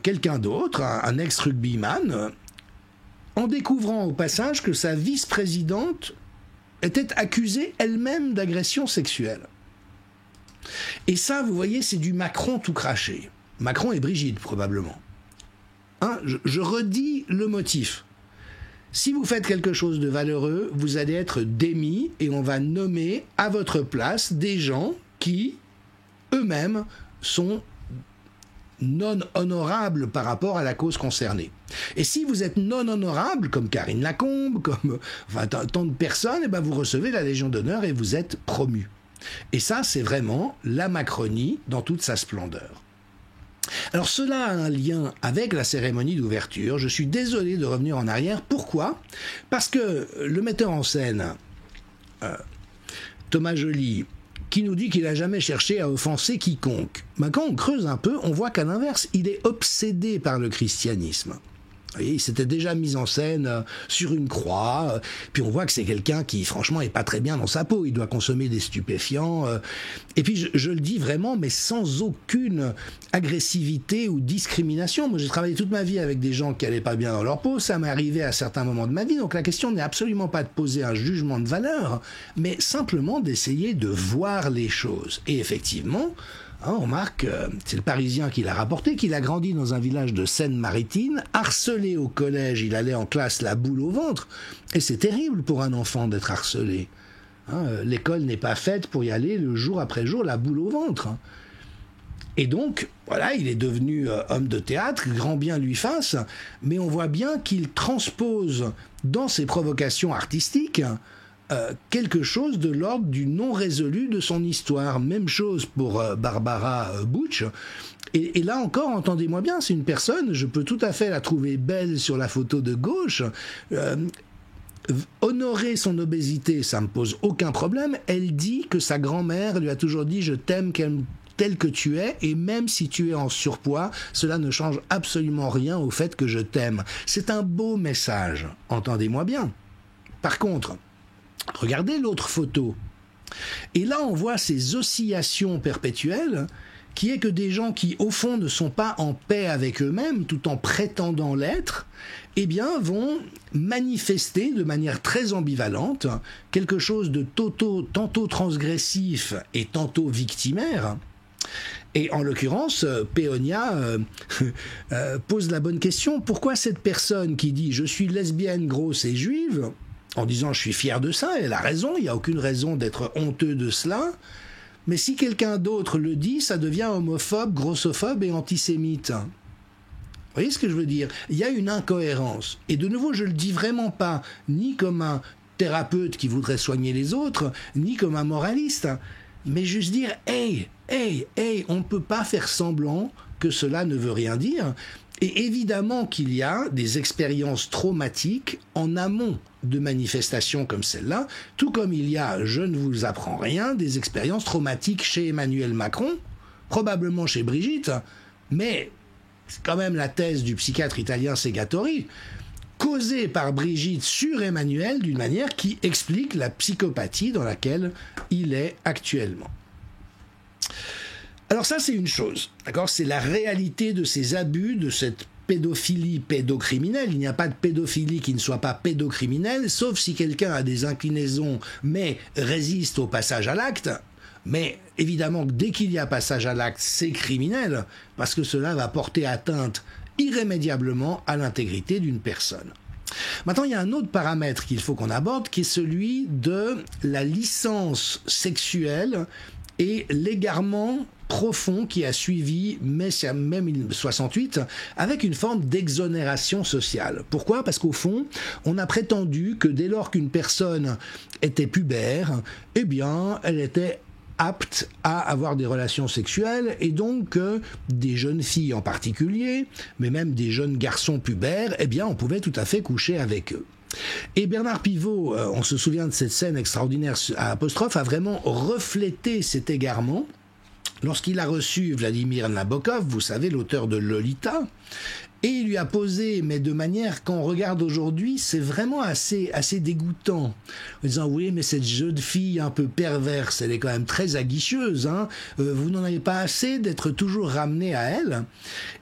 quelqu'un d'autre, un ex-rugbyman, en découvrant au passage que sa vice-présidente était accusée elle-même d'agression sexuelle. Et ça, vous voyez, c'est du Macron tout craché. Macron et Brigitte, probablement. Je redis le motif. Si vous faites quelque chose de valeureux, vous allez être démis et on va nommer à votre place des gens qui, eux-mêmes, sont non honorables par rapport à la cause concernée. Et si vous êtes non honorable, comme Karine Lacombe, comme tant de personnes, eh ben vous recevez la Légion d'honneur et vous êtes promu. Et ça, c'est vraiment la Macronie dans toute sa splendeur. Alors cela a un lien avec la cérémonie d'ouverture. Je suis désolé de revenir en arrière. Pourquoi ? Parce que le metteur en scène, Thomas Joly, qui nous dit qu'il n'a jamais cherché à offenser quiconque. Mais quand on creuse un peu, on voit qu'à l'inverse, il est obsédé par le christianisme. Vous voyez, il s'était déjà mis en scène sur une croix, puis on voit que c'est quelqu'un qui, franchement, est pas très bien dans sa peau. Il doit consommer des stupéfiants. Et puis, je le dis vraiment, mais sans aucune agressivité ou discrimination. Moi, j'ai travaillé toute ma vie avec des gens qui allaient pas bien dans leur peau. Ça m'est arrivé à certains moments de ma vie. Donc, la question n'est absolument pas de poser un jugement de valeur, mais simplement d'essayer de voir les choses. Et effectivement, on remarque, c'est le Parisien qui l'a rapporté, qu'il a grandi dans un village de Seine-Maritime, harcelé au collège, il allait en classe la boule au ventre, et c'est terrible pour un enfant d'être harcelé. L'école n'est pas faite pour y aller le jour après jour, la boule au ventre. Et donc, voilà, il est devenu homme de théâtre, grand bien lui fasse, mais on voit bien qu'il transpose dans ses provocations artistiques quelque chose de l'ordre du non résolu de son histoire. Même chose pour Barbara Butch. Et là encore, entendez-moi bien, c'est une personne, je peux tout à fait la trouver belle sur la photo de gauche. Honorer son obésité, ça me pose aucun problème. Elle dit que sa grand-mère lui a toujours dit « je t'aime tel que tu es, et même si tu es en surpoids, cela ne change absolument rien au fait que je t'aime. » C'est un beau message, entendez-moi bien. Par contre, regardez l'autre photo. Et là, on voit ces oscillations perpétuelles qui est que des gens qui, au fond, ne sont pas en paix avec eux-mêmes, tout en prétendant l'être, eh bien, vont manifester de manière très ambivalente quelque chose de tantôt transgressif et tantôt victimaire. Et en l'occurrence, Péonia pose la bonne question. Pourquoi cette personne qui dit « je suis lesbienne, grosse et juive », en disant « je suis fier de ça », elle a raison, il n'y a aucune raison d'être honteux de cela, mais si quelqu'un d'autre le dit, ça devient homophobe, grossophobe et antisémite. Vous voyez ce que je veux dire ? Il y a une incohérence. Et de nouveau, je ne le dis vraiment pas, ni comme un thérapeute qui voudrait soigner les autres, ni comme un moraliste, mais juste dire « hey, on ne peut pas faire semblant que cela ne veut rien dire ». Et évidemment qu'il y a des expériences traumatiques en amont de manifestations comme celle-là, tout comme il y a, je ne vous apprends rien, des expériences traumatiques chez Emmanuel Macron, probablement chez Brigitte, mais c'est quand même la thèse du psychiatre italien Segatori, causée par Brigitte sur Emmanuel d'une manière qui explique la psychopathie dans laquelle il est actuellement. Alors ça, c'est une chose, d'accord ? C'est la réalité de ces abus, de cette pédophilie pédocriminelle. Il n'y a pas de pédophilie qui ne soit pas pédocriminelle, sauf si quelqu'un a des inclinaisons, mais résiste au passage à l'acte. Mais évidemment, dès qu'il y a passage à l'acte, c'est criminel, parce que cela va porter atteinte irrémédiablement à l'intégrité d'une personne. Maintenant, il y a un autre paramètre qu'il faut qu'on aborde, qui est celui de la licence sexuelle et l'égarement profond qui a suivi mai 68 avec une forme d'exonération sociale. Pourquoi ? Parce qu'au fond, on a prétendu que dès lors qu'une personne était pubère, eh bien, elle était aptes à avoir des relations sexuelles et donc des jeunes filles en particulier, mais même des jeunes garçons pubères, eh bien on pouvait tout à fait coucher avec eux. Et Bernard Pivot, on se souvient de cette scène extraordinaire à Apostrophe, a vraiment reflété cet égarement lorsqu'il a reçu Vladimir Nabokov, vous savez, l'auteur de Lolita, et il lui a posé, mais de manière qu'on regarde aujourd'hui, c'est vraiment assez dégoûtant. En disant, oui, mais cette jeune fille un peu perverse, elle est quand même très aguicheuse, hein. Vous n'en avez pas assez d'être toujours ramené à elle.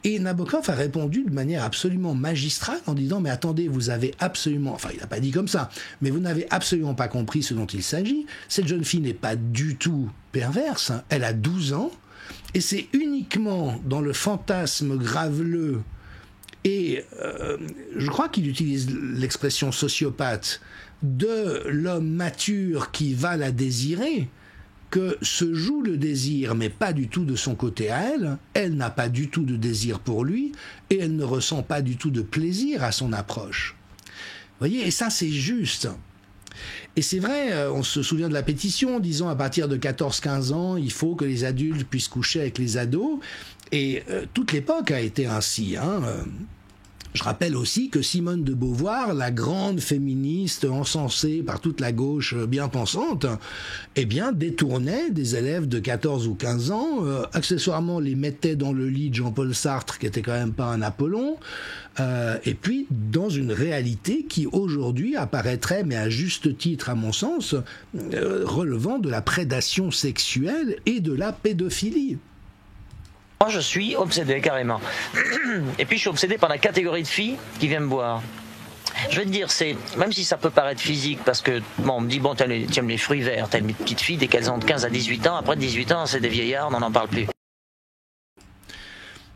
Et Nabokov a répondu de manière absolument magistrale en disant, mais attendez, vous avez absolument, enfin il n'a pas dit comme ça, mais vous n'avez absolument pas compris ce dont il s'agit. Cette jeune fille n'est pas du tout perverse, hein. Elle a 12 ans, et c'est uniquement dans le fantasme graveleux. Et je crois qu'il utilise l'expression sociopathe de l'homme mature qui va la désirer, que se joue le désir, mais pas du tout de son côté à elle. Elle n'a pas du tout de désir pour lui, et elle ne ressent pas du tout de plaisir à son approche. Vous voyez, et ça c'est juste. Et c'est vrai, on se souvient de la pétition disant à partir de 14-15 ans, il faut que les adultes puissent coucher avec les ados. Et toute l'époque a été ainsi, hein. Je rappelle aussi que Simone de Beauvoir, la grande féministe encensée par toute la gauche bien pensante, eh bien détournait des élèves de 14 ou 15 ans, accessoirement les mettait dans le lit de Jean-Paul Sartre, qui était quand même pas un Apollon, et puis dans une réalité qui aujourd'hui apparaîtrait, mais à juste titre à mon sens, relevant de la prédation sexuelle et de la pédophilie. Moi, je suis obsédé, carrément. Et puis, je suis obsédé par la catégorie de filles qui viennent me voir. Je vais te dire, c'est, même si ça peut paraître physique, parce que, bon, on me dit, bon, tu aimes les fruits verts, t'aimes les petites filles dès qu'elles ont de 15 à 18 ans, après 18 ans, c'est des vieillards, on n'en parle plus.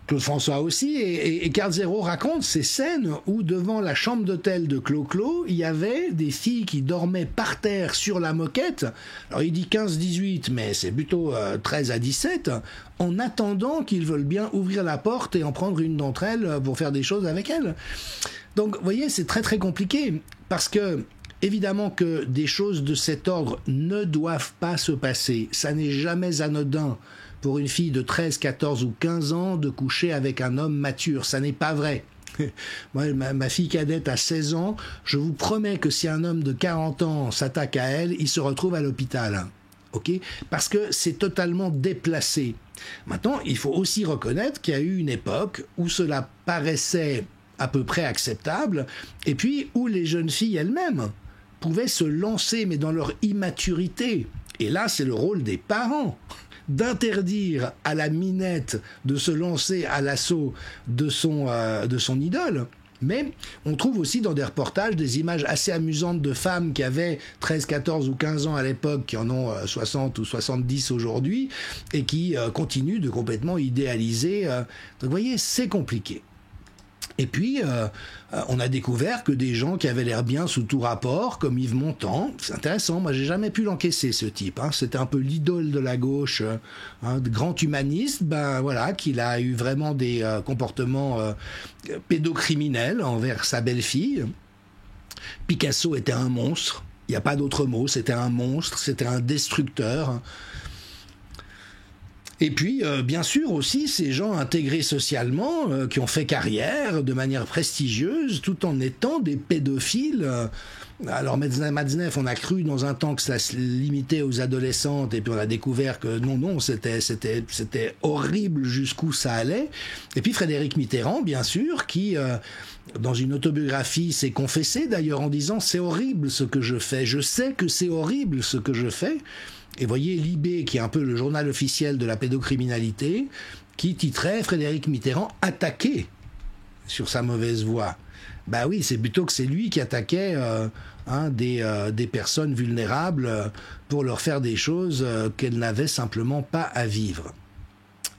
Claude François aussi, et Carl Zéro raconte ces scènes où devant la chambre d'hôtel de Clo-Clo, il y avait des filles qui dormaient par terre sur la moquette. Alors il dit 15-18, mais c'est plutôt 13 à 17, en attendant qu'ils veulent bien ouvrir la porte et en prendre une d'entre elles pour faire des choses avec elles. Donc vous voyez, c'est très très compliqué, parce que évidemment que des choses de cet ordre ne doivent pas se passer. Ça n'est jamais anodin pour une fille de 13, 14 ou 15 ans de coucher avec un homme mature. Ça n'est pas vrai. Moi, ma fille cadette a 16 ans. Je vous promets que si un homme de 40 ans s'attaque à elle, il se retrouve à l'hôpital. Ok ? Parce que c'est totalement déplacé. Maintenant, il faut aussi reconnaître qu'il y a eu une époque où cela paraissait à peu près acceptable, et puis où les jeunes filles elles-mêmes pouvaient se lancer, mais dans leur immaturité. Et là, c'est le rôle des parents d'interdire à la minette de se lancer à l'assaut de son idole. Mais on trouve aussi dans des reportages des images assez amusantes de femmes qui avaient 13, 14 ou 15 ans à l'époque, qui en ont 60 ou 70 aujourd'hui, et qui continuent de complètement idéaliser. Donc vous voyez, c'est compliqué. Et puis, on a découvert que des gens qui avaient l'air bien sous tout rapport, comme Yves Montand, c'est intéressant, moi j'ai jamais pu l'encaisser ce type, hein. C'était un peu l'idole de la gauche, hein, de grand humaniste, ben voilà, qu'il a eu vraiment des comportements pédocriminels envers sa belle-fille. Picasso était un monstre, il n'y a pas d'autre mot, c'était un monstre, c'était un destructeur. Et puis, bien sûr aussi, ces gens intégrés socialement, qui ont fait carrière de manière prestigieuse, tout en étant des pédophiles. Alors, Matzneff, on a cru dans un temps que ça se limitait aux adolescentes, et puis on a découvert que non, c'était horrible jusqu'où ça allait. Et puis Frédéric Mitterrand, bien sûr, qui, dans une autobiographie, s'est confessé d'ailleurs en disant « C'est horrible ce que je fais, je sais que c'est horrible ce que je fais ». Et voyez Libé, qui est un peu le journal officiel de la pédocriminalité, qui titrait Frédéric Mitterrand attaqué sur sa mauvaise voie. Bah oui, c'est plutôt que c'est lui qui attaquait des personnes vulnérables pour leur faire des choses qu'elles n'avaient simplement pas à vivre.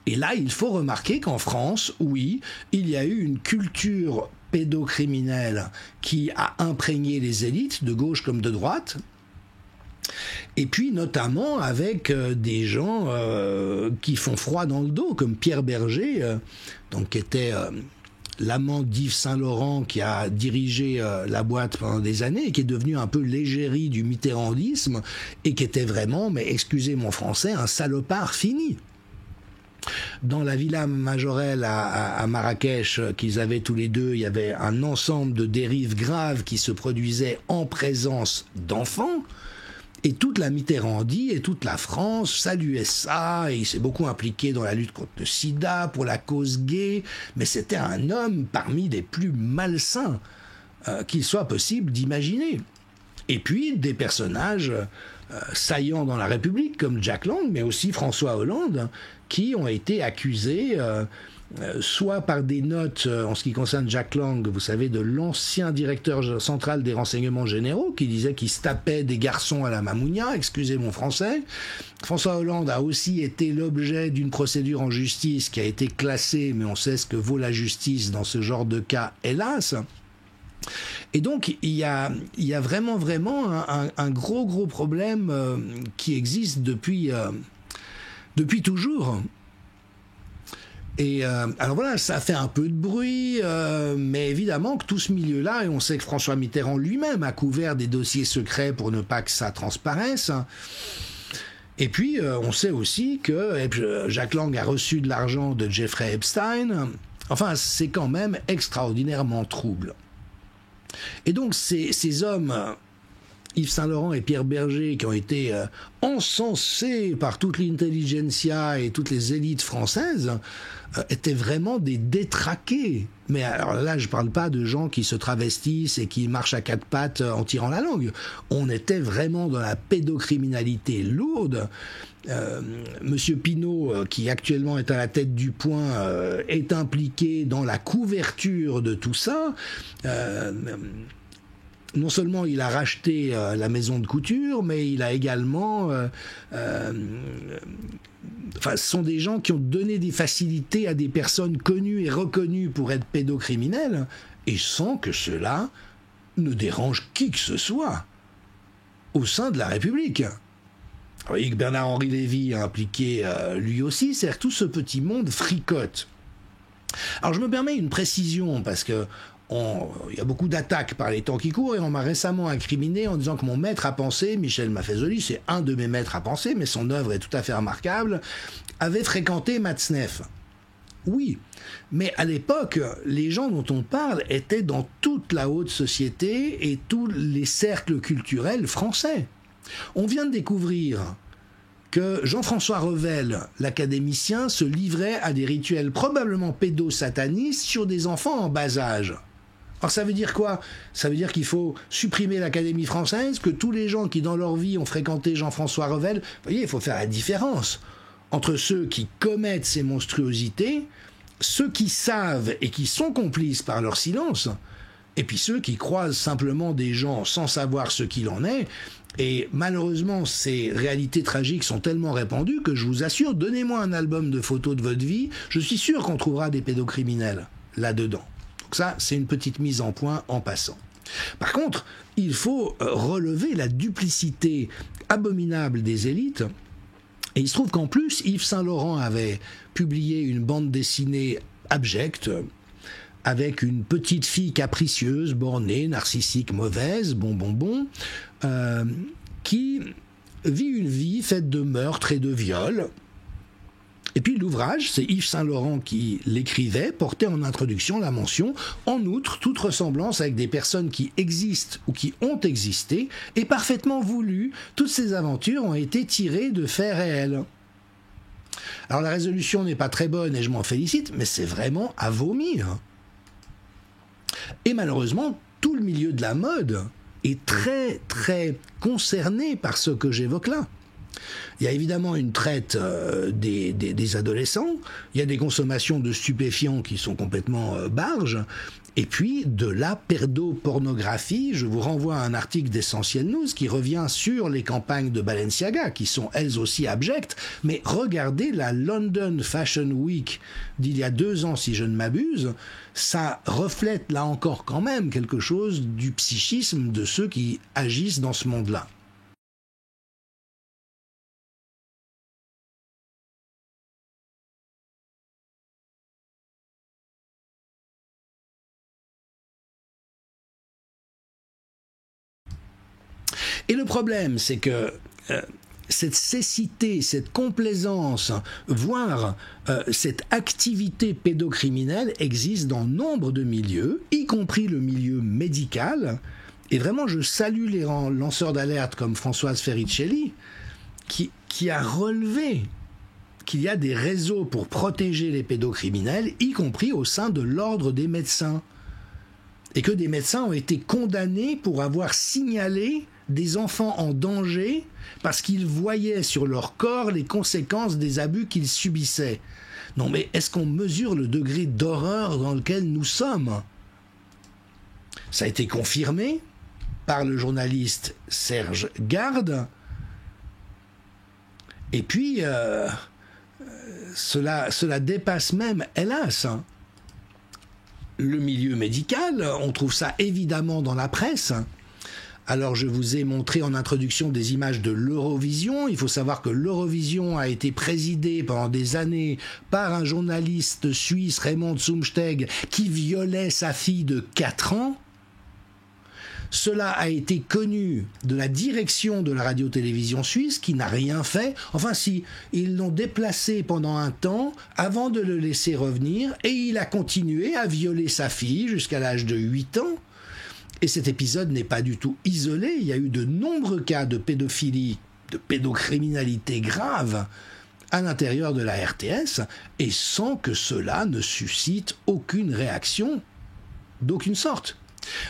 Et là, il faut remarquer qu'en France, oui, il y a eu une culture pédocriminelle qui a imprégné les élites, de gauche comme de droite. Et puis notamment avec des gens qui font froid dans le dos, comme Pierre Berger, donc qui était l'amant d'Yves Saint-Laurent qui a dirigé la boîte pendant des années et qui est devenu un peu l'égérie du mitterrandisme et qui était vraiment, mais excusez mon français, un salopard fini. Dans la villa Majorelle à Marrakech qu'ils avaient tous les deux, il y avait un ensemble de dérives graves qui se produisaient en présence d'enfants. Et toute la Mitterrandie et toute la France saluait ça, et il s'est beaucoup impliqué dans la lutte contre le sida, pour la cause gay, mais c'était un homme parmi les plus malsains qu'il soit possible d'imaginer. Et puis des personnages saillants dans la République, comme Jack Lang, mais aussi François Hollande, qui ont été accusés soit par des notes en ce qui concerne Jack Lang, vous savez, de l'ancien directeur central des renseignements généraux, qui disait qu'il se tapait des garçons à la mamounia, excusez mon français. François Hollande a aussi été l'objet d'une procédure en justice qui a été classée, mais on sait ce que vaut la justice dans ce genre de cas, hélas. Et donc, il y a vraiment un gros problème qui existe depuis toujours. Et alors voilà, ça fait un peu de bruit, mais évidemment que tout ce milieu-là, et on sait que François Mitterrand lui-même a couvert des dossiers secrets pour ne pas que ça transparaisse. Et puis, on sait aussi que Jack Lang a reçu de l'argent de Jeffrey Epstein. Enfin, c'est quand même extraordinairement trouble. Et donc, ces hommes, Yves Saint-Laurent et Pierre Berger, qui ont été encensés par toute l'intelligentsia et toutes les élites françaises, étaient vraiment des détraqués. Mais alors là, je ne parle pas de gens qui se travestissent et qui marchent à quatre pattes en tirant la langue. On était vraiment dans la pédocriminalité lourde. Monsieur Pinault, qui actuellement est à la tête du Point, est impliqué dans la couverture de tout ça. Non seulement il a racheté la maison de couture, mais il a également... ce sont des gens qui ont donné des facilités à des personnes connues et reconnues pour être pédocriminels, et sans que cela ne dérange qui que ce soit au sein de la République. Vous voyez que Bernard-Henri Lévy a impliqué lui aussi, c'est-à-dire tout ce petit monde fricote. Alors je me permets une précision, parce que il y a beaucoup d'attaques par les temps qui courent, et on m'a récemment incriminé en disant que mon maître à penser, Michel Maffezoli, c'est un de mes maîtres à penser, mais son œuvre est tout à fait remarquable, avait fréquenté Matzneff. Oui, mais à l'époque, les gens dont on parle étaient dans toute la haute société et tous les cercles culturels français. On vient de découvrir que Jean-François Revel, l'académicien, se livrait à des rituels probablement pédosatanistes sur des enfants en bas âge. Alors ça veut dire quoi? Ça veut dire qu'il faut supprimer l'Académie française, que tous les gens qui dans leur vie ont fréquenté Jean-François Revel, vous voyez, il faut faire la différence entre ceux qui commettent ces monstruosités, ceux qui savent et qui sont complices par leur silence, et puis ceux qui croisent simplement des gens sans savoir ce qu'il en est. Et malheureusement, ces réalités tragiques sont tellement répandues que je vous assure, donnez-moi un album de photos de votre vie, je suis sûr qu'on trouvera des pédocriminels là-dedans. Donc ça, c'est une petite mise en point en passant. Par contre, il faut relever la duplicité abominable des élites. Et il se trouve qu'en plus, Yves Saint-Laurent avait publié une bande dessinée abjecte avec une petite fille capricieuse, bornée, narcissique, mauvaise, qui vit une vie faite de meurtres et de viols. Et puis l'ouvrage, c'est Yves Saint-Laurent qui l'écrivait, portait en introduction la mention « En outre, toute ressemblance avec des personnes qui existent ou qui ont existé est parfaitement voulue. Toutes ces aventures ont été tirées de faits réels. » Alors la résolution n'est pas très bonne et je m'en félicite, mais c'est vraiment à vomir. Et malheureusement, tout le milieu de la mode est très très concerné par ce que j'évoque là. Il y a évidemment une traite des adolescents, il y a des consommations de stupéfiants qui sont complètement barges, et puis de la pédopornographie. Je vous renvoie à un article d'Essentiel News qui revient sur les campagnes de Balenciaga, qui sont elles aussi abjectes, mais regardez la London Fashion Week d'il y a 2 ans, si je ne m'abuse, ça reflète là encore quand même quelque chose du psychisme de ceux qui agissent dans ce monde-là. Et le problème, c'est que cette cécité, cette complaisance, voire cette activité pédocriminelle existe dans nombre de milieux, y compris le milieu médical. Et vraiment, je salue les lanceurs d'alerte comme Françoise Ferricelli, qui a relevé qu'il y a des réseaux pour protéger les pédocriminels, y compris au sein de l'ordre des médecins. Et que des médecins ont été condamnés pour avoir signalé des enfants en danger parce qu'ils voyaient sur leur corps les conséquences des abus qu'ils subissaient. Non mais est-ce qu'on mesure le degré d'horreur dans lequel nous sommes ? Ça a été confirmé par le journaliste Serge Garde. Et puis, cela dépasse même, hélas, le milieu médical. On trouve ça évidemment dans la presse. Alors je vous ai montré en introduction des images de l'Eurovision. Il faut savoir que l'Eurovision a été présidée pendant des années par un journaliste suisse, Raymond Zumsteg, qui violait sa fille de 4 ans. Cela a été connu de la direction de la radio-télévision suisse qui n'a rien fait. Enfin si, ils l'ont déplacé pendant un temps avant de le laisser revenir et il a continué à violer sa fille jusqu'à l'âge de 8 ans. Et cet épisode n'est pas du tout isolé. Il y a eu de nombreux cas de pédophilie, de pédocriminalité grave à l'intérieur de la RTS et sans que cela ne suscite aucune réaction d'aucune sorte.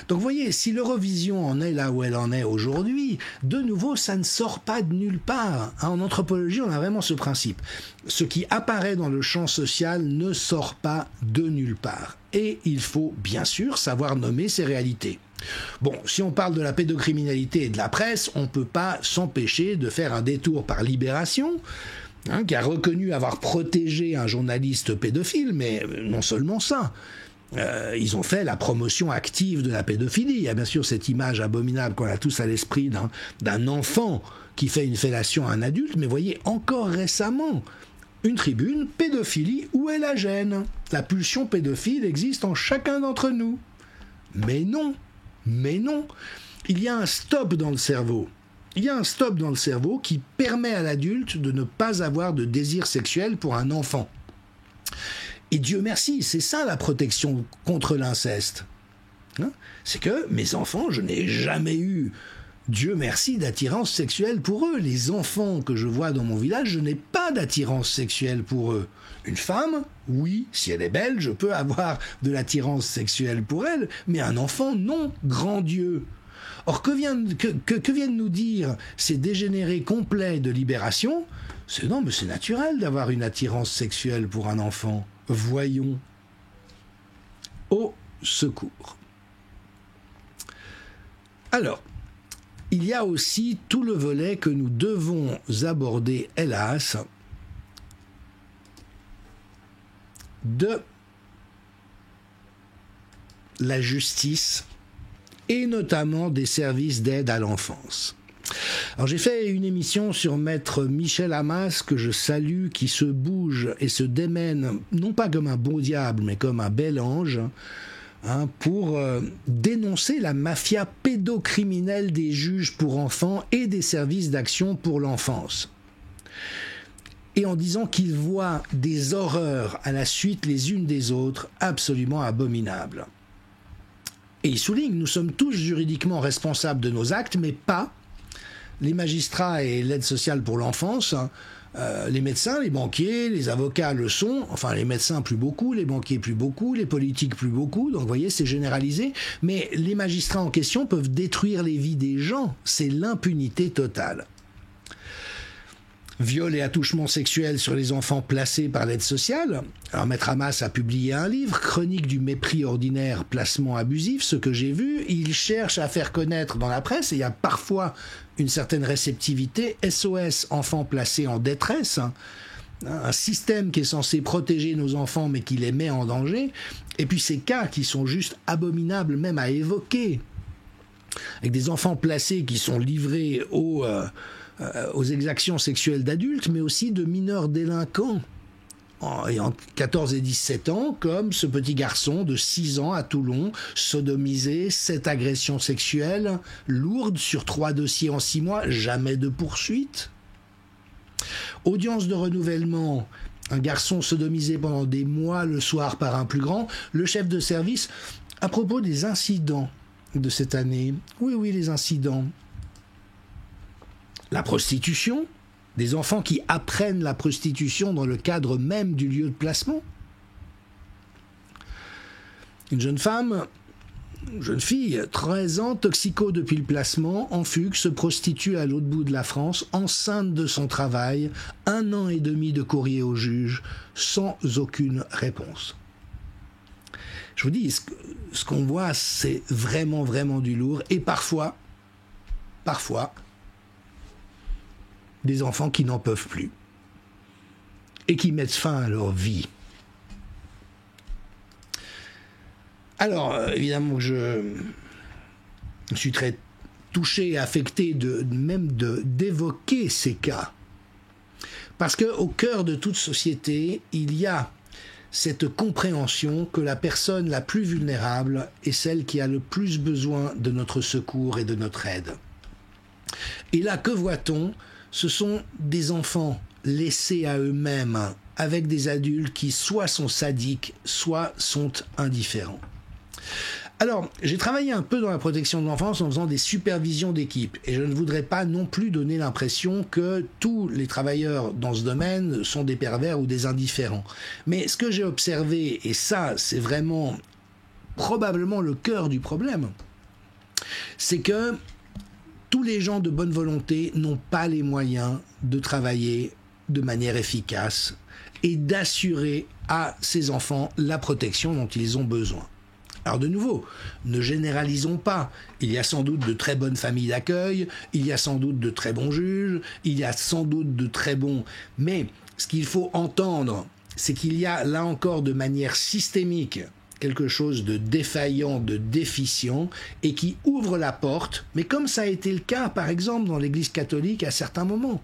Donc vous voyez, si l'Eurovision en est là où elle en est aujourd'hui, de nouveau, ça ne sort pas de nulle part. En anthropologie, on a vraiment ce principe. Ce qui apparaît dans le champ social ne sort pas de nulle part. Et il faut bien sûr savoir nommer ces réalités. Bon, si on parle de la pédocriminalité et de la presse, on ne peut pas s'empêcher de faire un détour par Libération, qui a reconnu avoir protégé un journaliste pédophile, mais non seulement ça. Ils ont fait la promotion active de la pédophilie. Il y a bien sûr cette image abominable qu'on a tous à l'esprit d'un enfant qui fait une fellation à un adulte, mais voyez, encore récemment, une tribune, pédophilie, où est la gêne ? La pulsion pédophile existe en chacun d'entre nous. Mais non, il y a un stop dans le cerveau. Il y a un stop dans le cerveau qui permet à l'adulte de ne pas avoir de désir sexuel pour un enfant. Et Dieu merci, c'est ça la protection contre l'inceste. C'est que mes enfants, je n'ai jamais eu, Dieu merci, d'attirance sexuelle pour eux. Les enfants que je vois dans mon village, je n'ai pas d'attirance sexuelle pour eux. Une femme, oui, si elle est belle, je peux avoir de l'attirance sexuelle pour elle, mais un enfant, non, grand Dieu. Or, que viennent nous dire ces dégénérés complets de Libération ? Non, mais c'est naturel d'avoir une attirance sexuelle pour un enfant. Voyons. Au secours. Alors, il y a aussi tout le volet que nous devons aborder, hélas, de la justice et notamment des services d'aide à l'enfance. Alors j'ai fait une émission sur maître Michel Hammas, que je salue, qui se bouge et se démène, non pas comme un bon diable, mais comme un bel ange, pour dénoncer la mafia pédocriminelle des juges pour enfants et des services d'action pour l'enfance. Et en disant qu'il voit des horreurs à la suite les unes des autres absolument abominables. Et il souligne, nous sommes tous juridiquement responsables de nos actes, mais pas les magistrats et l'aide sociale pour l'enfance, les médecins, les banquiers, les avocats le sont, enfin les médecins plus beaucoup, les banquiers plus beaucoup, les politiques plus beaucoup, donc vous voyez, c'est généralisé, mais les magistrats en question peuvent détruire les vies des gens, c'est l'impunité totale. Viol et attouchement sexuel sur les enfants placés par l'aide sociale. Alors Maître Hammas a publié un livre, Chronique du mépris ordinaire, placement abusif. Ce que j'ai vu, il cherche à faire connaître dans la presse, et il y a parfois une certaine réceptivité, SOS enfants placés en détresse, un système qui est censé protéger nos enfants mais qui les met en danger, et puis ces cas qui sont juste abominables même à évoquer, avec des enfants placés qui sont livrés aux exactions sexuelles d'adultes, mais aussi de mineurs délinquants. ayant 14 et 17 ans, comme ce petit garçon de 6 ans à Toulon, sodomisé, 7 agressions sexuelles, lourdes sur 3 dossiers en 6 mois, jamais de poursuite. Audience de renouvellement, un garçon sodomisé pendant des mois le soir par un plus grand. Le chef de service, à propos des incidents de cette année, oui, les incidents. La prostitution, des enfants qui apprennent la prostitution dans le cadre même du lieu de placement. Une jeune fille, 13 ans, toxico depuis le placement, en fugue, se prostitue à l'autre bout de la France, enceinte de son travail, 1 an et demi de courrier au juge, sans aucune réponse. Je vous dis, ce qu'on voit, c'est vraiment, vraiment du lourd, et parfois, des enfants qui n'en peuvent plus, et qui mettent fin à leur vie. Alors, évidemment, je suis très touché et affecté d'évoquer ces cas. Parce qu'au cœur de toute société, il y a cette compréhension que la personne la plus vulnérable est celle qui a le plus besoin de notre secours et de notre aide. Et là, que voit-on ? Ce sont des enfants laissés à eux-mêmes, avec des adultes qui soit sont sadiques, soit sont indifférents. Alors, j'ai travaillé un peu dans la protection de l'enfance en faisant des supervisions d'équipe, et je ne voudrais pas non plus donner l'impression que tous les travailleurs dans ce domaine sont des pervers ou des indifférents. Mais ce que j'ai observé, et ça, c'est vraiment probablement le cœur du problème, c'est que tous les gens de bonne volonté n'ont pas les moyens de travailler de manière efficace et d'assurer à ces enfants la protection dont ils ont besoin. Alors de nouveau, ne généralisons pas. Il y a sans doute de très bonnes familles d'accueil, il y a sans doute de très bons juges, il y a sans doute de très bons... Mais ce qu'il faut entendre, c'est qu'il y a là encore de manière systémique quelque chose de défaillant, de déficient, et qui ouvre la porte, mais comme ça a été le cas, par exemple, dans l'Église catholique à certains moments,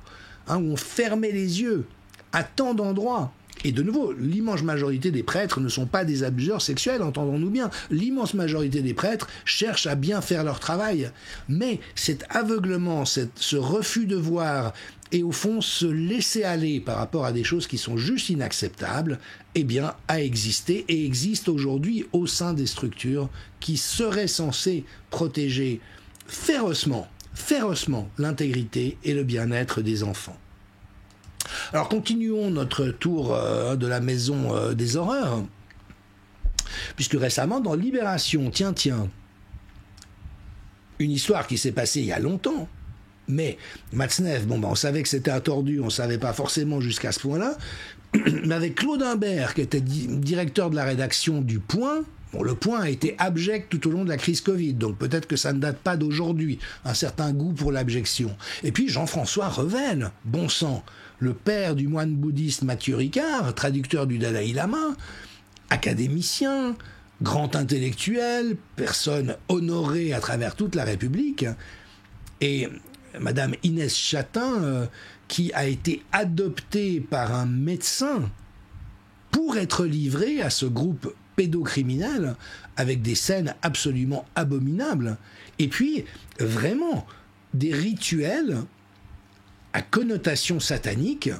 où on fermait les yeux à tant d'endroits. Et de nouveau, l'immense majorité des prêtres ne sont pas des abuseurs sexuels, entendons-nous bien. L'immense majorité des prêtres cherchent à bien faire leur travail. Mais cet aveuglement, ce refus de voir, et au fond se laisser aller par rapport à des choses qui sont juste inacceptables, eh bien, a existé et existe aujourd'hui au sein des structures qui seraient censées protéger férocement l'intégrité et le bien-être des enfants. Alors continuons notre tour de la maison des horreurs, puisque récemment dans Libération, tiens, une histoire qui s'est passée il y a longtemps, mais Matzneff, on savait que c'était un tordu, on ne savait pas forcément jusqu'à ce point-là, mais avec Claude Imbert, qui était directeur de la rédaction du Point. Le Point a été abject tout au long de la crise Covid, donc peut-être que ça ne date pas d'aujourd'hui, un certain goût pour l'abjection. Et puis Jean-François Revel, bon sang, le père du moine bouddhiste Mathieu Ricard, traducteur du Dalai Lama, académicien, grand intellectuel, personne honorée à travers toute la République, et Madame Inès Chatin, qui a été adoptée par un médecin pour être livrée à ce groupe pédocriminel avec des scènes absolument abominables, et puis vraiment des rituels à connotation satanique.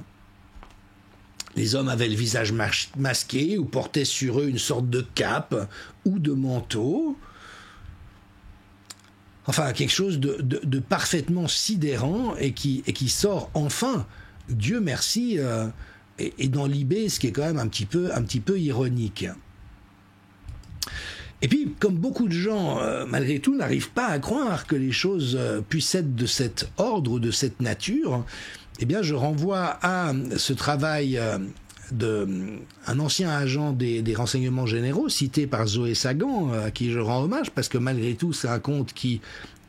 Les hommes avaient le visage masqué ou portaient sur eux une sorte de cape ou de manteau. Enfin, quelque chose de parfaitement sidérant et qui sort enfin, Dieu merci, et dans l'IB, ce qui est quand même un petit peu ironique. Et puis, comme beaucoup de gens, malgré tout, n'arrivent pas à croire que les choses puissent être de cet ordre ou de cette nature, eh bien, je renvoie à ce travail d'un ancien agent des renseignements généraux, cité par Zoé Sagan, à qui je rends hommage, parce que malgré tout, c'est un conte qui,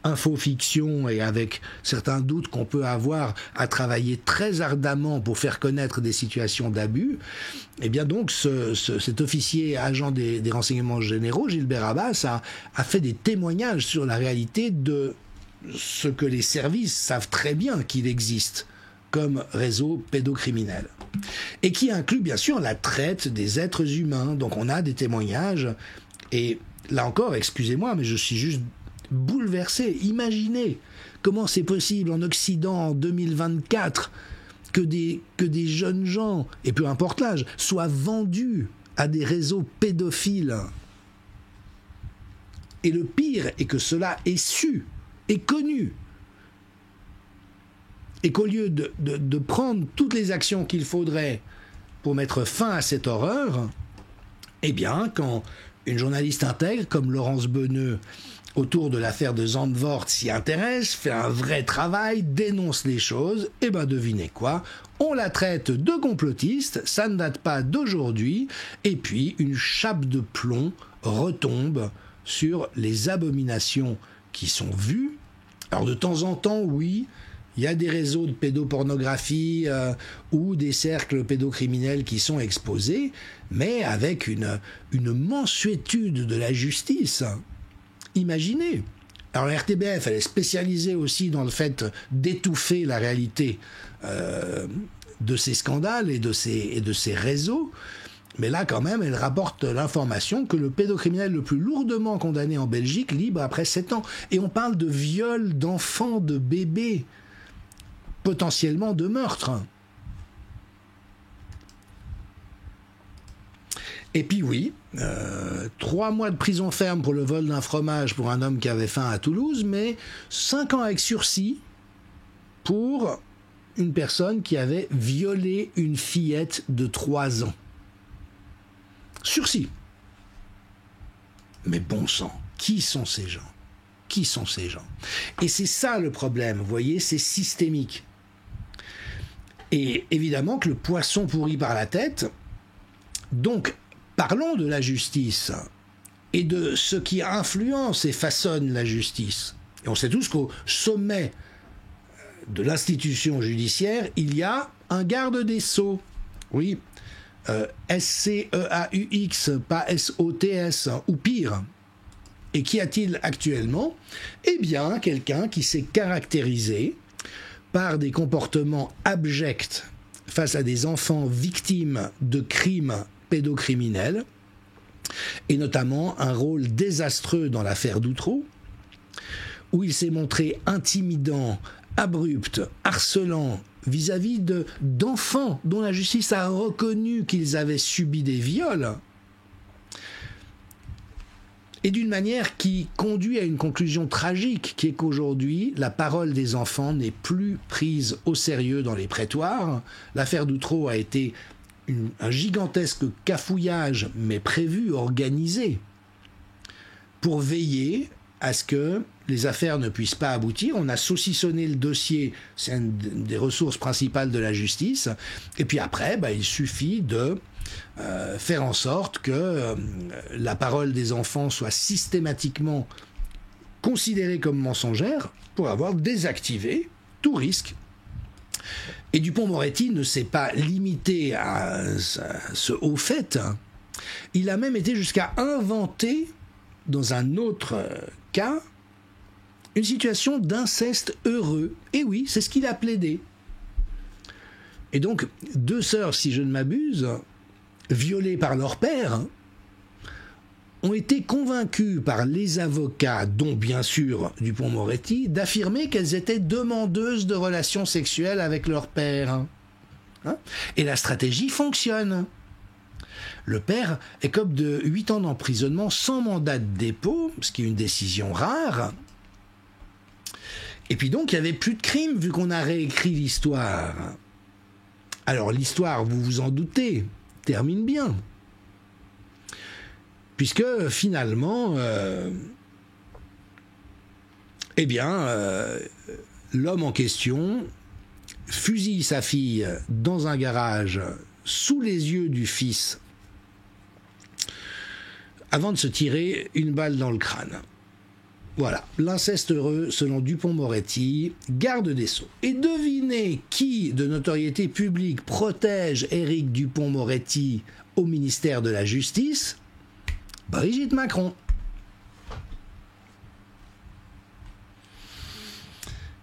infofiction et avec certains doutes qu'on peut avoir, a travaillé très ardemment pour faire connaître des situations d'abus. Eh bien donc, cet officier agent des renseignements généraux, Gilbert Abbas, a fait des témoignages sur la réalité de ce que les services savent très bien qu'il existe comme réseau pédocriminel. Et qui inclut bien sûr la traite des êtres humains. Donc on a des témoignages, et là encore, excusez-moi, mais je suis juste bouleversé. Imaginez comment c'est possible en Occident en 2024 que des jeunes gens, et peu importe l'âge, soient vendus à des réseaux pédophiles. Et le pire est que cela est su, est connu. Et qu'au lieu de prendre toutes les actions qu'il faudrait pour mettre fin à cette horreur, eh bien, quand une journaliste intègre comme Laurence Beneux, autour de l'affaire de Zandvoort, s'y intéresse, fait un vrai travail, dénonce les choses, et ben devinez quoi, on la traite de complotiste, ça ne date pas d'aujourd'hui, et puis une chape de plomb retombe sur les abominations qui sont vues. Alors de temps en temps, oui, il y a des réseaux de pédopornographie ou des cercles pédocriminels qui sont exposés, mais avec une mansuétude de la justice. Imaginez. Alors la RTBF, elle est spécialisée aussi dans le fait d'étouffer la réalité de ces scandales et de ces réseaux. Mais là, quand même, elle rapporte l'information que le pédocriminel le plus lourdement condamné en Belgique libre après 7 ans. Et on parle de viol d'enfants, de bébés, potentiellement de meurtre. Et puis oui, 3 mois de prison ferme pour le vol d'un fromage pour un homme qui avait faim à Toulouse, mais 5 ans avec sursis pour une personne qui avait violé une fillette de 3 ans. Sursis. Mais bon sang, qui sont ces gens ? Qui sont ces gens ? Et c'est ça le problème, vous voyez, c'est systémique. Et évidemment que le poisson pourrit par la tête. Donc, parlons de la justice et de ce qui influence et façonne la justice. Et on sait tous qu'au sommet de l'institution judiciaire, il y a un garde des Sceaux. Oui, S-C-E-A-U-X, pas S-O-T-S, ou pire. Et qu'y a-t-il actuellement ? Eh bien, quelqu'un qui s'est caractérisé par des comportements abjects face à des enfants victimes de crimes pédocriminels, et notamment un rôle désastreux dans l'affaire d'Outreau, où il s'est montré intimidant, abrupt, harcelant vis-à-vis d'enfants dont la justice a reconnu qu'ils avaient subi des viols, et d'une manière qui conduit à une conclusion tragique, qui est qu'aujourd'hui, la parole des enfants n'est plus prise au sérieux dans les prétoires. L'affaire d'Outreau a été un gigantesque cafouillage, mais prévu, organisé, pour veiller à ce que les affaires ne puissent pas aboutir. On a saucissonné le dossier, c'est une des ressources principales de la justice, et puis après, il suffit de faire en sorte que la parole des enfants soit systématiquement considérée comme mensongère pour avoir désactivé tout risque. Et Dupond-Moretti ne s'est pas limité à ce haut fait. Il a même été jusqu'à inventer, dans un autre cas, une situation d'inceste heureux. Et oui, c'est ce qu'il a plaidé. Et donc, 2 sœurs, si je ne m'abuse, violées par leur père, ont été convaincues par les avocats, dont bien sûr Dupond-Moretti, d'affirmer qu'elles étaient demandeuses de relations sexuelles avec leur père. Et la stratégie fonctionne. Le père écope de 8 ans d'emprisonnement sans mandat de dépôt, ce qui est une décision rare. Et puis donc, il n'y avait plus de crime, vu qu'on a réécrit l'histoire. Alors l'histoire, vous vous en doutez, termine bien. Puisque finalement, l'homme en question fusille sa fille dans un garage sous les yeux du fils avant de se tirer une balle dans le crâne. Voilà, l'inceste heureux selon Dupond-Moretti, garde des Sceaux. Et devinez qui de notoriété publique protège Éric Dupond-Moretti au ministère de la Justice ? Brigitte Macron.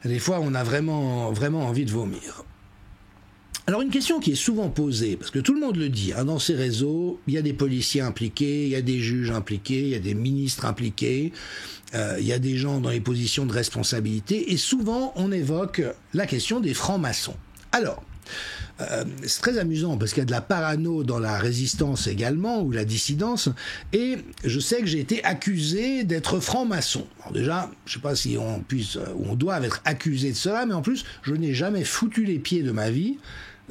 Des fois, on a vraiment envie de vomir. Alors une question qui est souvent posée, parce que tout le monde le dit, dans ces réseaux, il y a des policiers impliqués, il y a des juges impliqués, il y a des ministres impliqués, il y a des gens dans les positions de responsabilité, et souvent on évoque la question des francs-maçons. Alors, c'est très amusant parce qu'il y a de la parano dans la résistance également, ou la dissidence, et je sais que j'ai été accusé d'être franc-maçon. Alors déjà, je ne sais pas si on doit être accusé de cela, mais en plus, je n'ai jamais foutu les pieds de ma vie.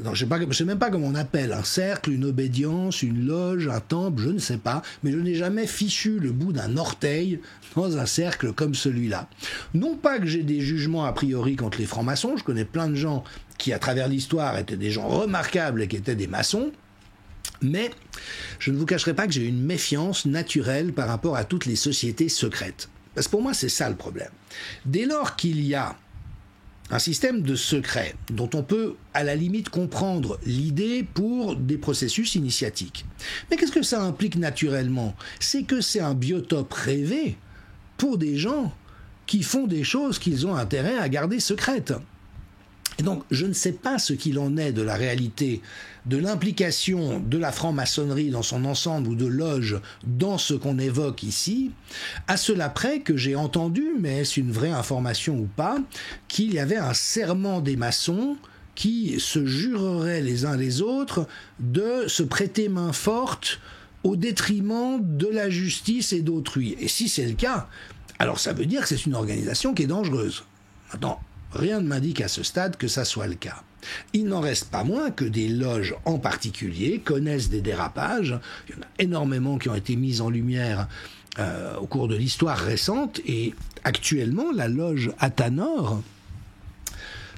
Non, je ne sais même pas comment on appelle, un cercle, une obédience, une loge, un temple, je ne sais pas, mais je n'ai jamais fichu le bout d'un orteil dans un cercle comme celui-là. Non pas que j'ai des jugements a priori contre les francs-maçons, je connais plein de gens qui, à travers l'histoire, étaient des gens remarquables et qui étaient des maçons, mais je ne vous cacherai pas que j'ai une méfiance naturelle par rapport à toutes les sociétés secrètes. Parce que pour moi, c'est ça le problème. Dès lors qu'il y a un système de secret dont on peut à la limite comprendre l'idée pour des processus initiatiques. Mais qu'est-ce que ça implique naturellement? C'est que c'est un biotope rêvé pour des gens qui font des choses qu'ils ont intérêt à garder secrètes. Et donc, je ne sais pas ce qu'il en est de la réalité, de l'implication de la franc-maçonnerie dans son ensemble ou de loges dans ce qu'on évoque ici, à cela près que j'ai entendu, mais est-ce une vraie information ou pas, qu'il y avait un serment des maçons qui se jureraient les uns les autres de se prêter main forte au détriment de la justice et d'autrui. Et si c'est le cas, alors ça veut dire que c'est une organisation qui est dangereuse. Maintenant, rien ne m'indique à ce stade que ça soit le cas. Il n'en reste pas moins que des loges en particulier connaissent des dérapages. Il y en a énormément qui ont été mises en lumière au cours de l'histoire récente. Et actuellement, la loge Athanor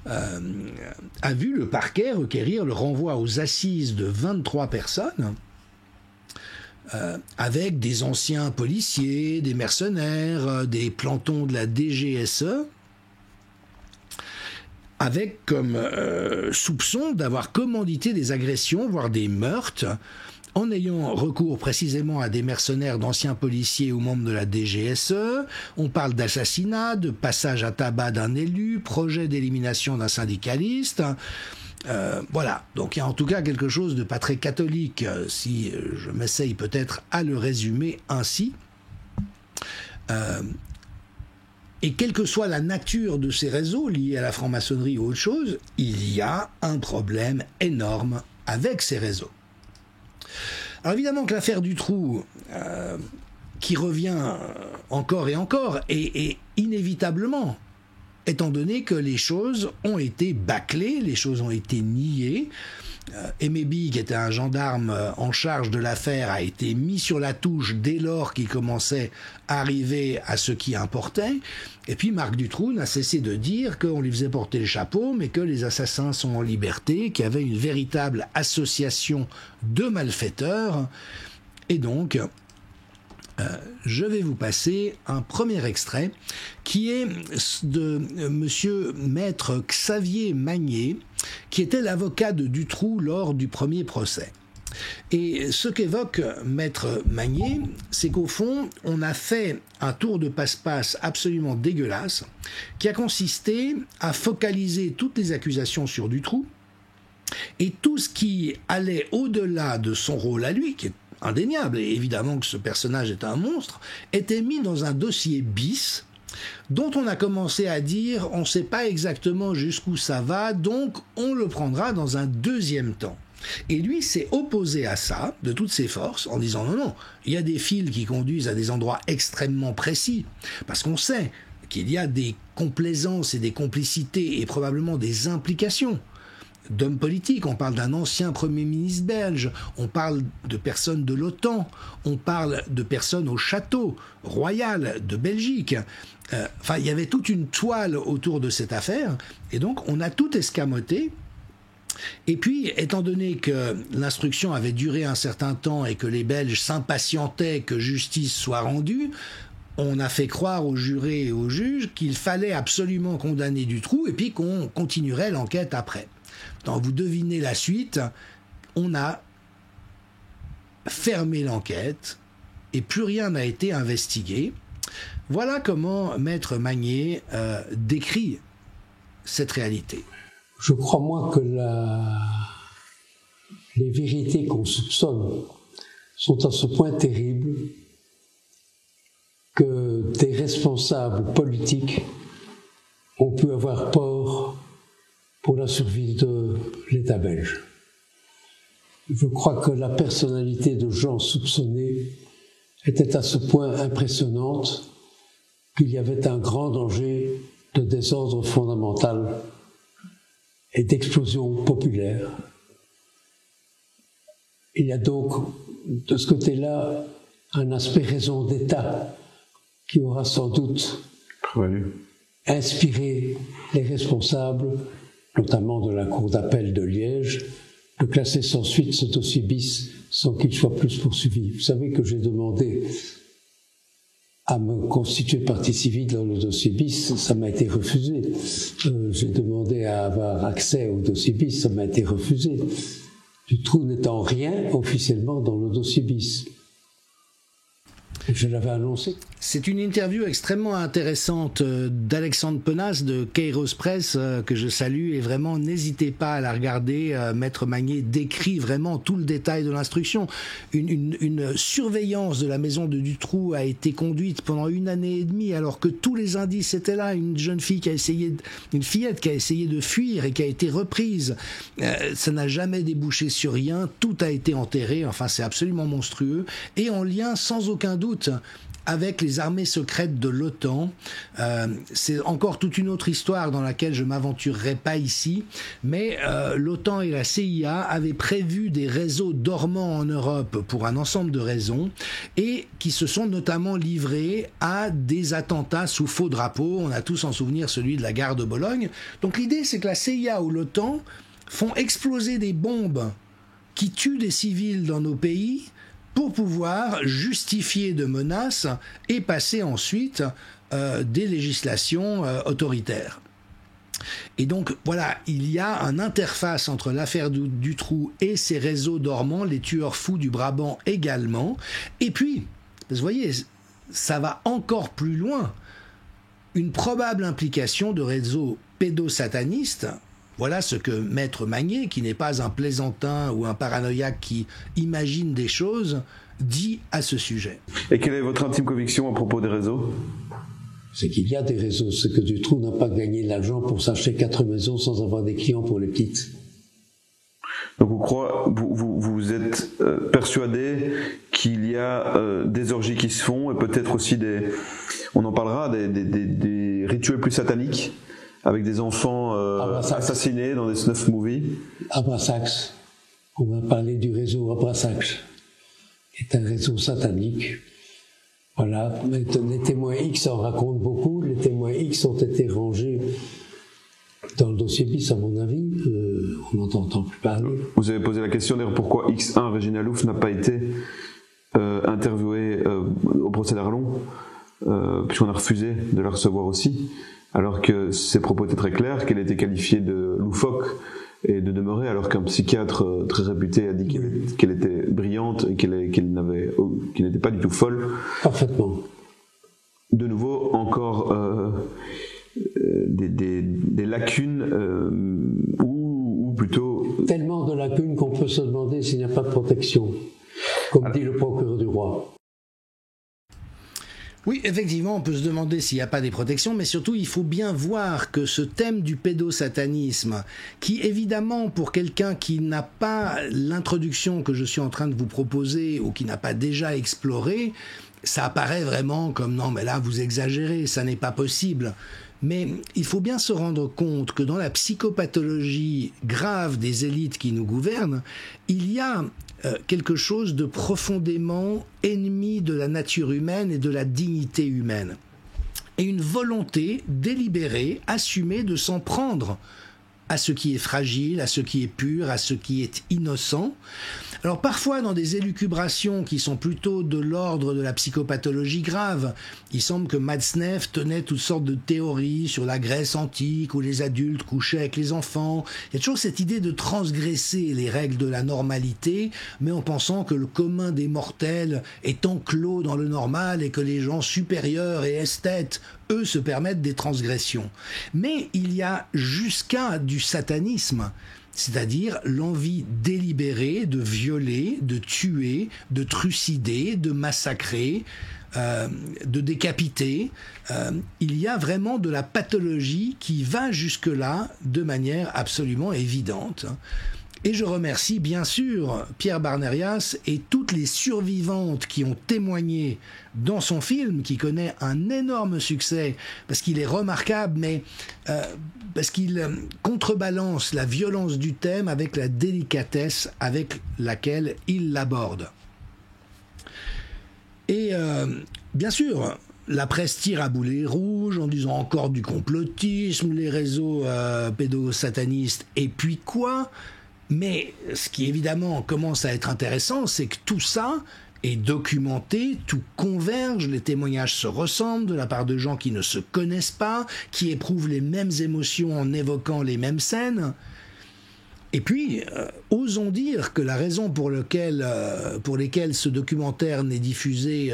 a vu le parquet requérir le renvoi aux assises de 23 personnes avec des anciens policiers, des mercenaires, des plantons de la DGSE, avec comme soupçon d'avoir commandité des agressions, voire des meurtres, en ayant recours précisément à des mercenaires d'anciens policiers ou membres de la DGSE. On parle d'assassinat, de passage à tabac d'un élu, projet d'élimination d'un syndicaliste. Voilà, donc il y a en tout cas quelque chose de pas très catholique, si je m'essaye peut-être à le résumer ainsi. Et quelle que soit la nature de ces réseaux liés à la franc-maçonnerie ou autre chose, il y a un problème énorme avec ces réseaux. Alors évidemment que l'affaire Dutroux, qui revient encore et encore, et inévitablement, étant donné que les choses ont été bâclées, les choses ont été niées. Aimé, qui était un gendarme en charge de l'affaire, a été mis sur la touche dès lors qu'il commençait à arriver à ce qui importait. Et puis Marc Dutroux n'a cessé de dire qu'on lui faisait porter le chapeau, mais que les assassins sont en liberté, qu'il y avait une véritable association de malfaiteurs. Et donc, je vais vous passer un premier extrait qui est de monsieur maître Xavier Magnier, qui était l'avocat de Dutroux lors du premier procès. Et ce qu'évoque maître Magnier, c'est qu'au fond, on a fait un tour de passe-passe absolument dégueulasse, qui a consisté à focaliser toutes les accusations sur Dutroux, et tout ce qui allait au-delà de son rôle à lui, qui est indéniable, et évidemment que ce personnage est un monstre, était mis dans un dossier bis, dont on a commencé à dire on ne sait pas exactement jusqu'où ça va, donc on le prendra dans un deuxième temps. Et lui s'est opposé à ça, de toutes ses forces, en disant non, il y a des fils qui conduisent à des endroits extrêmement précis, parce qu'on sait qu'il y a des complaisances et des complicités et probablement des implications d'hommes politiques. On parle d'un ancien Premier ministre belge, on parle de personnes de l'OTAN, on parle de personnes au château royal de Belgique. Enfin, il y avait toute une toile autour de cette affaire, et donc on a tout escamoté. Et puis, étant donné que l'instruction avait duré un certain temps et que les Belges s'impatientaient que justice soit rendue, on a fait croire aux jurés et aux juges qu'il fallait absolument condamner Dutroux et puis qu'on continuerait l'enquête après. Donc vous devinez la suite, on a fermé l'enquête et plus rien n'a été investigué. Voilà comment maître Magnier décrit cette réalité. Je crois, moi, que la les vérités qu'on soupçonne sont à ce point terribles que des responsables politiques ont pu avoir peur pour la survie de l'État belge. Je crois que la personnalité de gens soupçonnés était à ce point impressionnante qu'il y avait un grand danger de désordre fondamental et d'explosion populaire. Il y a donc, de ce côté-là, un aspect raison d'État qui aura sans doute inspiré les responsables, notamment de la Cour d'appel de Liège, de classer sans suite ce dossier bis sans qu'il soit plus poursuivi. Vous savez que j'ai demandé à me constituer partie civile dans le dossier bis, ça m'a été refusé. J'ai demandé à avoir accès au dossier bis, ça m'a été refusé. Dutroux n'étant rien officiellement dans le dossier bis. Et je l'avais annoncé. C'est une interview extrêmement intéressante d'Alexandre Penas de Kairos Press que je salue, et vraiment n'hésitez pas à la regarder. Maître Magnier décrit vraiment tout le détail de l'instruction. Une surveillance de la maison de Dutroux a été conduite pendant 1 année et demie alors que tous les indices étaient là. Une jeune fille une fillette qui a essayé de fuir et qui a été reprise. Ça n'a jamais débouché sur rien. Tout a été enterré. Enfin, c'est absolument monstrueux et en lien sans aucun doute avec les armées secrètes de l'OTAN. C'est encore toute une autre histoire dans laquelle je ne m'aventurerai pas ici, mais l'OTAN et la CIA avaient prévu des réseaux dormants en Europe pour un ensemble de raisons, et qui se sont notamment livrés à des attentats sous faux drapeaux. On a tous en souvenir celui de la gare de Bologne. Donc l'idée, c'est que la CIA ou l'OTAN font exploser des bombes qui tuent des civils dans nos pays pour pouvoir justifier de menaces et passer ensuite des législations autoritaires. Et donc, voilà, il y a une interface entre l'affaire Dutroux et ces réseaux dormants, les tueurs fous du Brabant également. Et puis, vous voyez, ça va encore plus loin. Une probable implication de réseaux pédosatanistes. Voilà ce que Maître Magnier, qui n'est pas un plaisantin ou un paranoïaque qui imagine des choses, dit à ce sujet. Et quelle est votre intime conviction à propos des réseaux ? C'est qu'il y a des réseaux. C'est que Dutroux n'a pas gagné de l'argent pour s'acheter 4 maisons sans avoir des clients pour les petites. Donc vous êtes persuadé qu'il y a des orgies qui se font et peut-être aussi on en parlera, des rituels plus sataniques avec des enfants assassinés dans des snuff movies. À Brassac, on va parler du réseau à Brassac, qui est un réseau satanique. Voilà, mais les témoins X en racontent beaucoup. Les témoins X ont été rangés dans le dossier bis, à mon avis. On n'entend plus parler. Vous avez posé la question d'ailleurs pourquoi X1, Régine Alouf, n'a pas été interviewée au procès d'Arlon, puisqu'on a refusé de la recevoir aussi. Alors que ses propos étaient très clairs, qu'elle était qualifiée de loufoque et de demeurer, alors qu'un psychiatre très réputé a dit qu'elle était brillante et qu'elle n'était pas du tout folle. Parfaitement. De nouveau, encore des lacunes, ou plutôt... Tellement de lacunes qu'on peut se demander s'il n'y a pas de protection, comme dit le procureur du roi. Oui, effectivement, on peut se demander s'il n'y a pas des protections, mais surtout, il faut bien voir que ce thème du pédosatanisme, qui évidemment, pour quelqu'un qui n'a pas l'introduction que je suis en train de vous proposer, ou qui n'a pas déjà exploré, ça apparaît vraiment comme « non, mais là, vous exagérez, ça n'est pas possible ». Mais il faut bien se rendre compte que dans la psychopathologie grave des élites qui nous gouvernent, il y a quelque chose de profondément ennemi de la nature humaine et de la dignité humaine. Et une volonté délibérée, assumée de s'en prendre à ce qui est fragile, à ce qui est pur, à ce qui est innocent. Alors parfois dans des élucubrations qui sont plutôt de l'ordre de la psychopathologie grave, il semble que Matzneff tenait toutes sortes de théories sur la Grèce antique où les adultes couchaient avec les enfants. Il y a toujours cette idée de transgresser les règles de la normalité, mais en pensant que le commun des mortels est enclos dans le normal et que les gens supérieurs et esthètes, eux, se permettent des transgressions. Mais il y a jusqu'à du satanisme c'est-à-dire l'envie délibérée de violer, de tuer, de trucider, de massacrer, de décapiter. Il y a vraiment de la pathologie qui va jusque-là de manière absolument évidente. Et je remercie bien sûr Pierre Barnerias et toutes les survivantes qui ont témoigné dans son film, qui connaît un énorme succès, parce qu'il est remarquable, mais parce qu'il contrebalance la violence du thème avec la délicatesse avec laquelle il l'aborde. Et bien sûr, la presse tire à boulet rouge en disant encore du complotisme, les réseaux pédosatanistes, et puis quoi ? Mais ce qui évidemment commence à être intéressant, c'est que tout ça est documenté, tout converge, les témoignages se ressemblent de la part de gens qui ne se connaissent pas, qui éprouvent les mêmes émotions en évoquant les mêmes scènes. Et puis, osons dire que la raison pour lesquelles ce documentaire n'est diffusé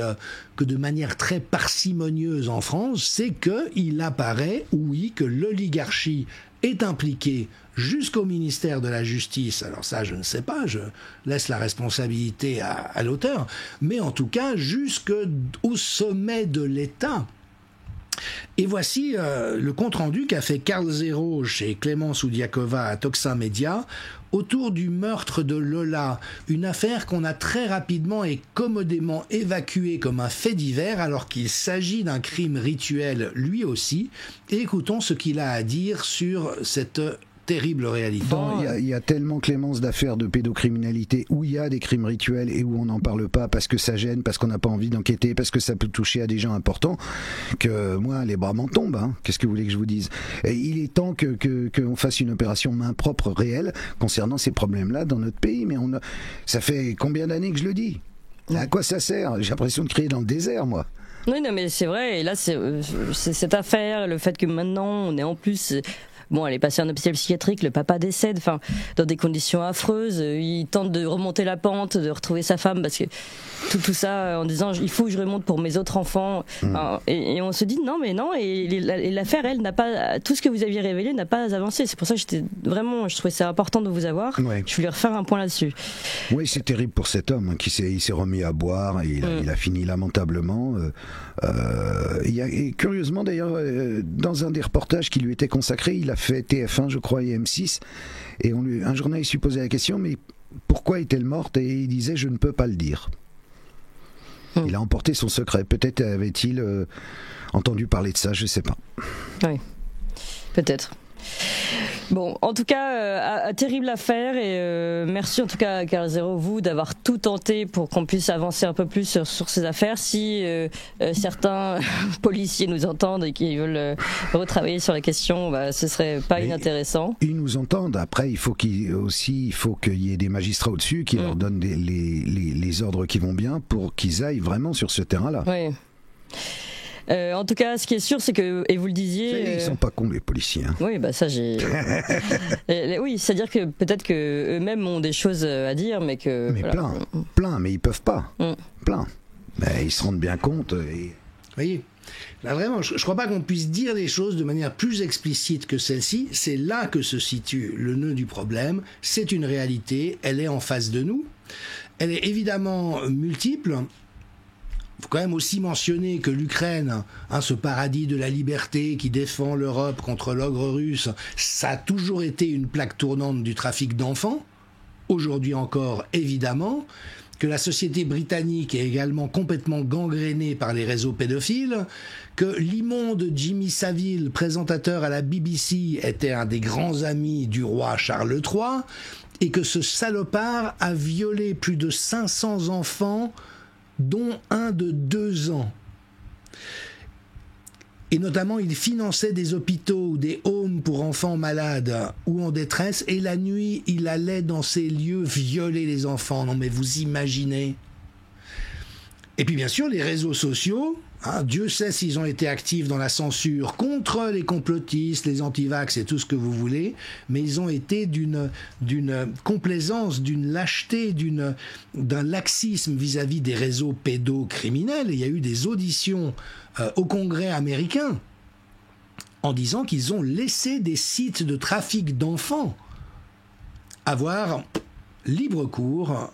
que de manière très parcimonieuse en France, c'est qu'il apparaît, oui, que l'oligarchie est impliquée jusqu'au ministère de la Justice. Alors ça, je ne sais pas, je laisse la responsabilité à l'auteur, mais en tout cas, jusqu'au sommet de l'État. Et voici le compte-rendu qu'a fait Carl Zero chez Clémence Oudiakova à Toxa Media autour du meurtre de Lola, une affaire qu'on a très rapidement et commodément évacuée comme un fait divers alors qu'il s'agit d'un crime rituel lui aussi. Et écoutons ce qu'il a à dire sur cette terrible réalité. Il y a tellement, Clémence, d'affaires de pédocriminalité où il y a des crimes rituels et où on n'en parle pas parce que ça gêne, parce qu'on n'a pas envie d'enquêter, parce que ça peut toucher à des gens importants, que moi, les bras m'en tombent. Hein. Qu'est-ce que vous voulez que je vous dise ? Et il est temps qu'on fasse une opération main propre réelle concernant ces problèmes-là dans notre pays. Mais ça fait combien d'années que je le dis ? À quoi ça sert ? J'ai l'impression de crier dans le désert, moi. Oui, non, mais c'est vrai. Et là, c'est cette affaire, le fait que maintenant, on est en plus... Bon, elle est passée en hôpital psychiatrique, le papa décède, enfin, dans des conditions affreuses. Il tente de remonter la pente, de retrouver sa femme, parce que tout ça en disant il faut que je remonte pour mes autres enfants. Et on se dit non, et l'affaire, elle n'a pas, tout ce que vous aviez révélé n'a pas avancé. C'est pour ça que je trouvais ça important de vous avoir. Ouais. Je voulais refaire un point là-dessus. Oui, c'est terrible pour cet homme qui il s'est remis à boire et il a fini lamentablement. Et curieusement d'ailleurs, dans un des reportages qui lui était consacré, il a fait TF1, je crois, et M6, et un journaliste lui posait la question, mais pourquoi est-elle morte ? Et il disait, je ne peux pas le dire. Il a emporté son secret. Peut-être avait-il entendu parler de ça, je ne sais pas. Oui, peut-être. Bon, en tout cas, terrible affaire, et merci en tout cas à Carl Zero, vous, d'avoir tout tenté pour qu'on puisse avancer un peu plus sur ces affaires. Si certains policiers nous entendent et qui veulent retravailler sur la question, ce serait pas inintéressant. Ils nous entendent. Après, il faut qu'il y ait des magistrats au-dessus qui leur donnent les ordres qui vont bien pour qu'ils aillent vraiment sur ce terrain-là. Oui. En tout cas, ce qui est sûr, c'est que, et vous le disiez... Ils sont pas cons, les policiers. Hein. Oui, ça j'ai... oui, c'est-à-dire que peut-être qu'eux-mêmes ont des choses à dire, mais que... Mais voilà. plein, mais ils peuvent pas. Plein. Mais ils se rendent bien compte. Et... Vous voyez, là vraiment, je crois pas qu'on puisse dire les choses de manière plus explicite que celle-ci. C'est là que se situe le nœud du problème. C'est une réalité, elle est en face de nous. Elle est évidemment multiple. Il faut quand même aussi mentionner que l'Ukraine, ce paradis de la liberté qui défend l'Europe contre l'ogre russe, ça a toujours été une plaque tournante du trafic d'enfants. Aujourd'hui encore, évidemment, que la société britannique est également complètement gangrénée par les réseaux pédophiles, que l'immonde Jimmy Savile, présentateur à la BBC, était un des grands amis du roi Charles III, et que ce salopard a violé plus de 500 enfants, dont un de 2 ans. Et notamment, il finançait des hôpitaux ou des homes pour enfants malades ou en détresse, et la nuit, il allait dans ces lieux violer les enfants. Non mais vous imaginez. Et puis bien sûr, les réseaux sociaux, Dieu sait s'ils ont été actifs dans la censure contre les complotistes, les antivax et tout ce que vous voulez, mais ils ont été d'une complaisance, d'une lâcheté, d'un laxisme vis-à-vis des réseaux pédocriminels. Et il y a eu des auditions au Congrès américain en disant qu'ils ont laissé des sites de trafic d'enfants avoir libre cours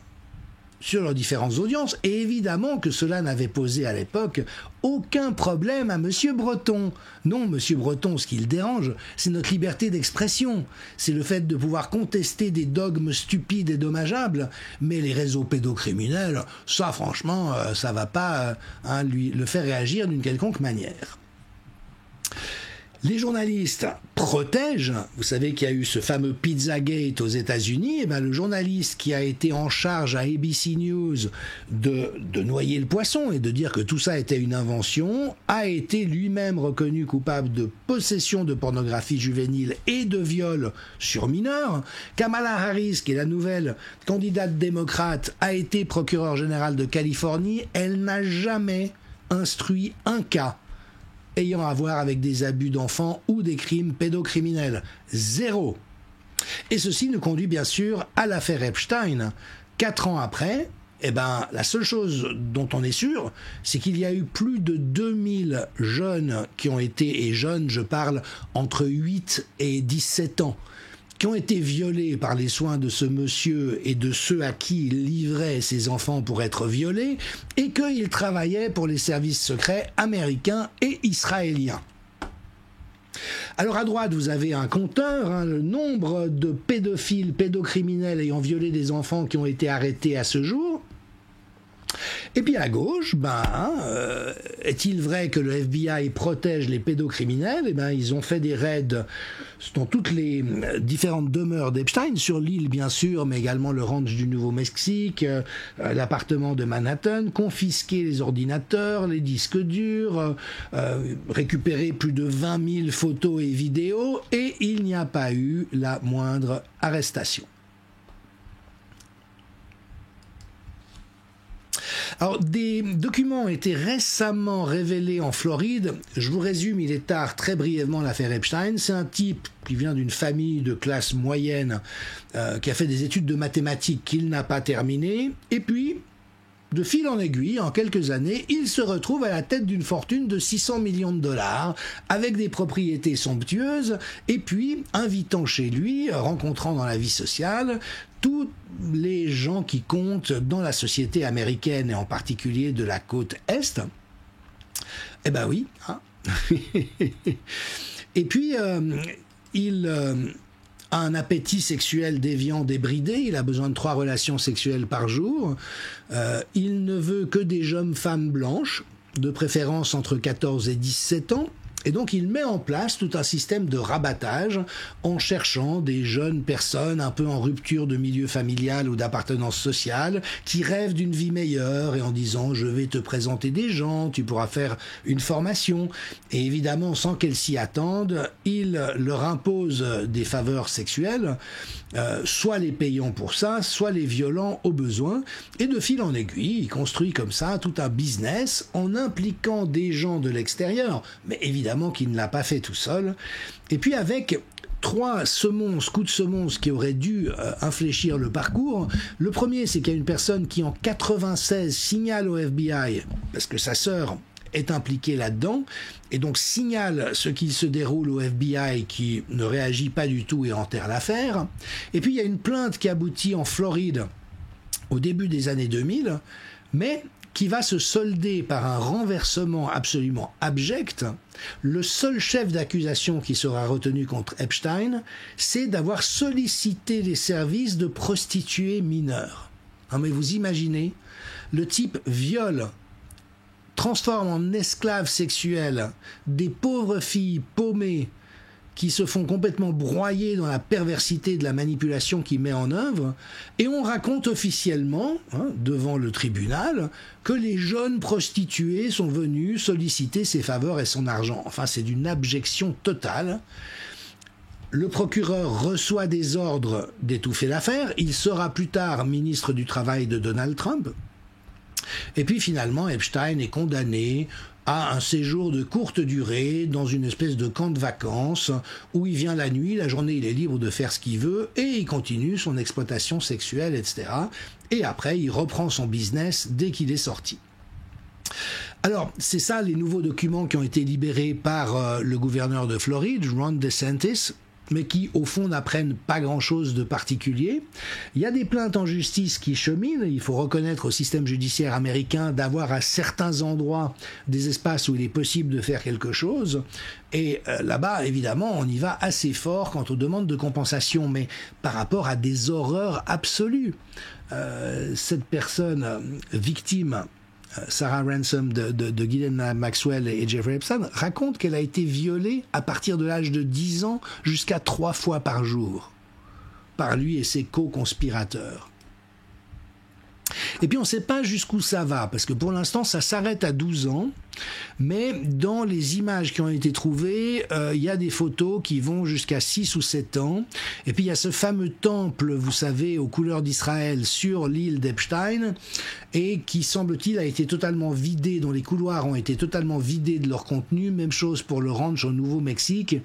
sur leurs différentes audiences. Et évidemment que cela n'avait posé à l'époque aucun problème à Monsieur Breton. Non, Monsieur Breton, ce qui le dérange, c'est notre liberté d'expression. C'est le fait de pouvoir contester des dogmes stupides et dommageables. Mais les réseaux pédocriminels, ça franchement, ça va pas lui le faire réagir d'une quelconque manière. Les journalistes protègent, vous savez qu'il y a eu ce fameux Pizzagate aux États-Unis, et bien le journaliste qui a été en charge à ABC News de noyer le poisson et de dire que tout ça était une invention, a été lui-même reconnu coupable de possession de pornographie juvénile et de viol sur mineurs. Kamala Harris, qui est la nouvelle candidate démocrate, a été procureure générale de Californie. Elle n'a jamais instruit un cas ayant à voir avec des abus d'enfants ou des crimes pédocriminels. Zéro. Et ceci nous conduit bien sûr à l'affaire Epstein. 4 ans après, la seule chose dont on est sûr, c'est qu'il y a eu plus de 2000 jeunes qui ont été, et jeunes, je parle, entre 8 et 17 ans, qui ont été violés par les soins de ce monsieur et de ceux à qui il livrait ses enfants pour être violés, et qu'il travaillait pour les services secrets américains et israéliens. Alors à droite, vous avez un compteur, le nombre de pédophiles, pédocriminels ayant violé des enfants qui ont été arrêtés à ce jour. Et puis à gauche, est-il vrai que le FBI protège les pédocriminels ? Ils ont fait des raids dans toutes les différentes demeures d'Epstein, sur l'île bien sûr, mais également le ranch du Nouveau-Mexique, l'appartement de Manhattan, confisqué les ordinateurs, les disques durs, récupéré plus de 20 000 photos et vidéos, et il n'y a pas eu la moindre arrestation. Alors, des documents ont été récemment révélés en Floride. Je vous résume, il est tard, très brièvement, l'affaire Epstein. C'est un type qui vient d'une famille de classe moyenne, qui a fait des études de mathématiques qu'il n'a pas terminées. Et puis, de fil en aiguille, en quelques années, il se retrouve à la tête d'une fortune de 600 millions de dollars, avec des propriétés somptueuses, et puis invitant chez lui, rencontrant dans la vie sociale, tous les gens qui comptent dans la société américaine, et en particulier de la côte Est. Eh ben oui. Hein. Et puis, il a un appétit sexuel déviant débridé, il a besoin de 3 relations sexuelles par jour, il ne veut que des jeunes femmes blanches, de préférence entre 14 et 17 ans, et donc il met en place tout un système de rabattage en cherchant des jeunes personnes un peu en rupture de milieu familial ou d'appartenance sociale, qui rêvent d'une vie meilleure, et en disant je vais te présenter des gens, tu pourras faire une formation, et évidemment sans qu'elles s'y attendent, il leur impose des faveurs sexuelles, soit les payant pour ça, soit les violant au besoin, et de fil en aiguille, il construit comme ça tout un business en impliquant des gens de l'extérieur, mais évidemment qu'il ne l'a pas fait tout seul, et puis avec 3 coups de semonce qui auraient dû infléchir le parcours. Le premier, c'est qu'il y a une personne qui en 96 signale au FBI, parce que sa sœur est impliquée là-dedans, et donc signale ce qui se déroule au FBI, qui ne réagit pas du tout et enterre l'affaire. Et puis il y a une plainte qui aboutit en Floride au début des années 2000, mais qui va se solder par un renversement absolument abject. Le seul chef d'accusation qui sera retenu contre Epstein, c'est d'avoir sollicité les services de prostituées mineures. Non mais vous imaginez, le type viole, transforme en esclaves sexuels des pauvres filles paumées qui se font complètement broyer dans la perversité de la manipulation qu'il met en œuvre, et on raconte officiellement, devant le tribunal, que les jeunes prostituées sont venues solliciter ses faveurs et son argent. Enfin, c'est d'une abjection totale. Le procureur reçoit des ordres d'étouffer l'affaire, il sera plus tard ministre du Travail de Donald Trump, et puis finalement Epstein est condamné à un séjour de courte durée dans une espèce de camp de vacances où il vient la nuit, la journée il est libre de faire ce qu'il veut et il continue son exploitation sexuelle, etc. Et après il reprend son business dès qu'il est sorti. Alors, c'est ça les nouveaux documents qui ont été libérés par le gouverneur de Floride, Ron DeSantis. mais qui, au fond, n'apprennent pas grand-chose de particulier. Il y a des plaintes en justice qui cheminent. Il faut reconnaître au système judiciaire américain d'avoir à certains endroits des espaces où il est possible de faire quelque chose. Et là-bas, évidemment, on y va assez fort quant aux demandes de compensation, mais par rapport à des horreurs absolues. Cette personne victime, Sarah Ransom de Ghislaine Maxwell et Jeffrey Epstein, raconte qu'elle a été violée à partir de l'âge de 10 ans jusqu'à 3 fois par jour par lui et ses co-conspirateurs. Et puis on ne sait pas jusqu'où ça va, parce que pour l'instant ça s'arrête à 12 ans, mais dans les images qui ont été trouvées, il y a des photos qui vont jusqu'à 6 ou 7 ans, et puis il y a ce fameux temple, vous savez, aux couleurs d'Israël sur l'île d'Epstein, et qui semble-t-il a été totalement vidé, dont les couloirs ont été totalement vidés de leur contenu, même chose pour le ranch au Nouveau-Mexique,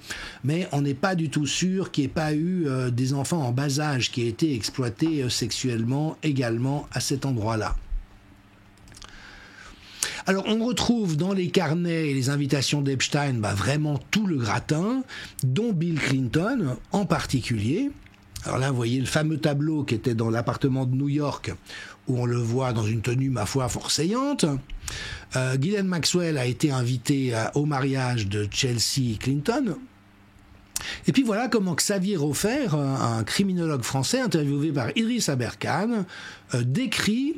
mais on n'est pas du tout sûr qu'il n'y ait pas eu des enfants en bas âge qui aient été exploités sexuellement également à cet endroit-là. Alors on retrouve dans les carnets et les invitations d'Epstein vraiment tout le gratin, dont Bill Clinton en particulier. Alors là, vous voyez le fameux tableau qui était dans l'appartement de New York, où on le voit dans une tenue, ma foi, fort saillante. Ghislaine Maxwell a été invitée au mariage de Chelsea Clinton. Et puis voilà comment Xavier Roffer, un criminologue français interviewé par Idriss Aberkane, décrit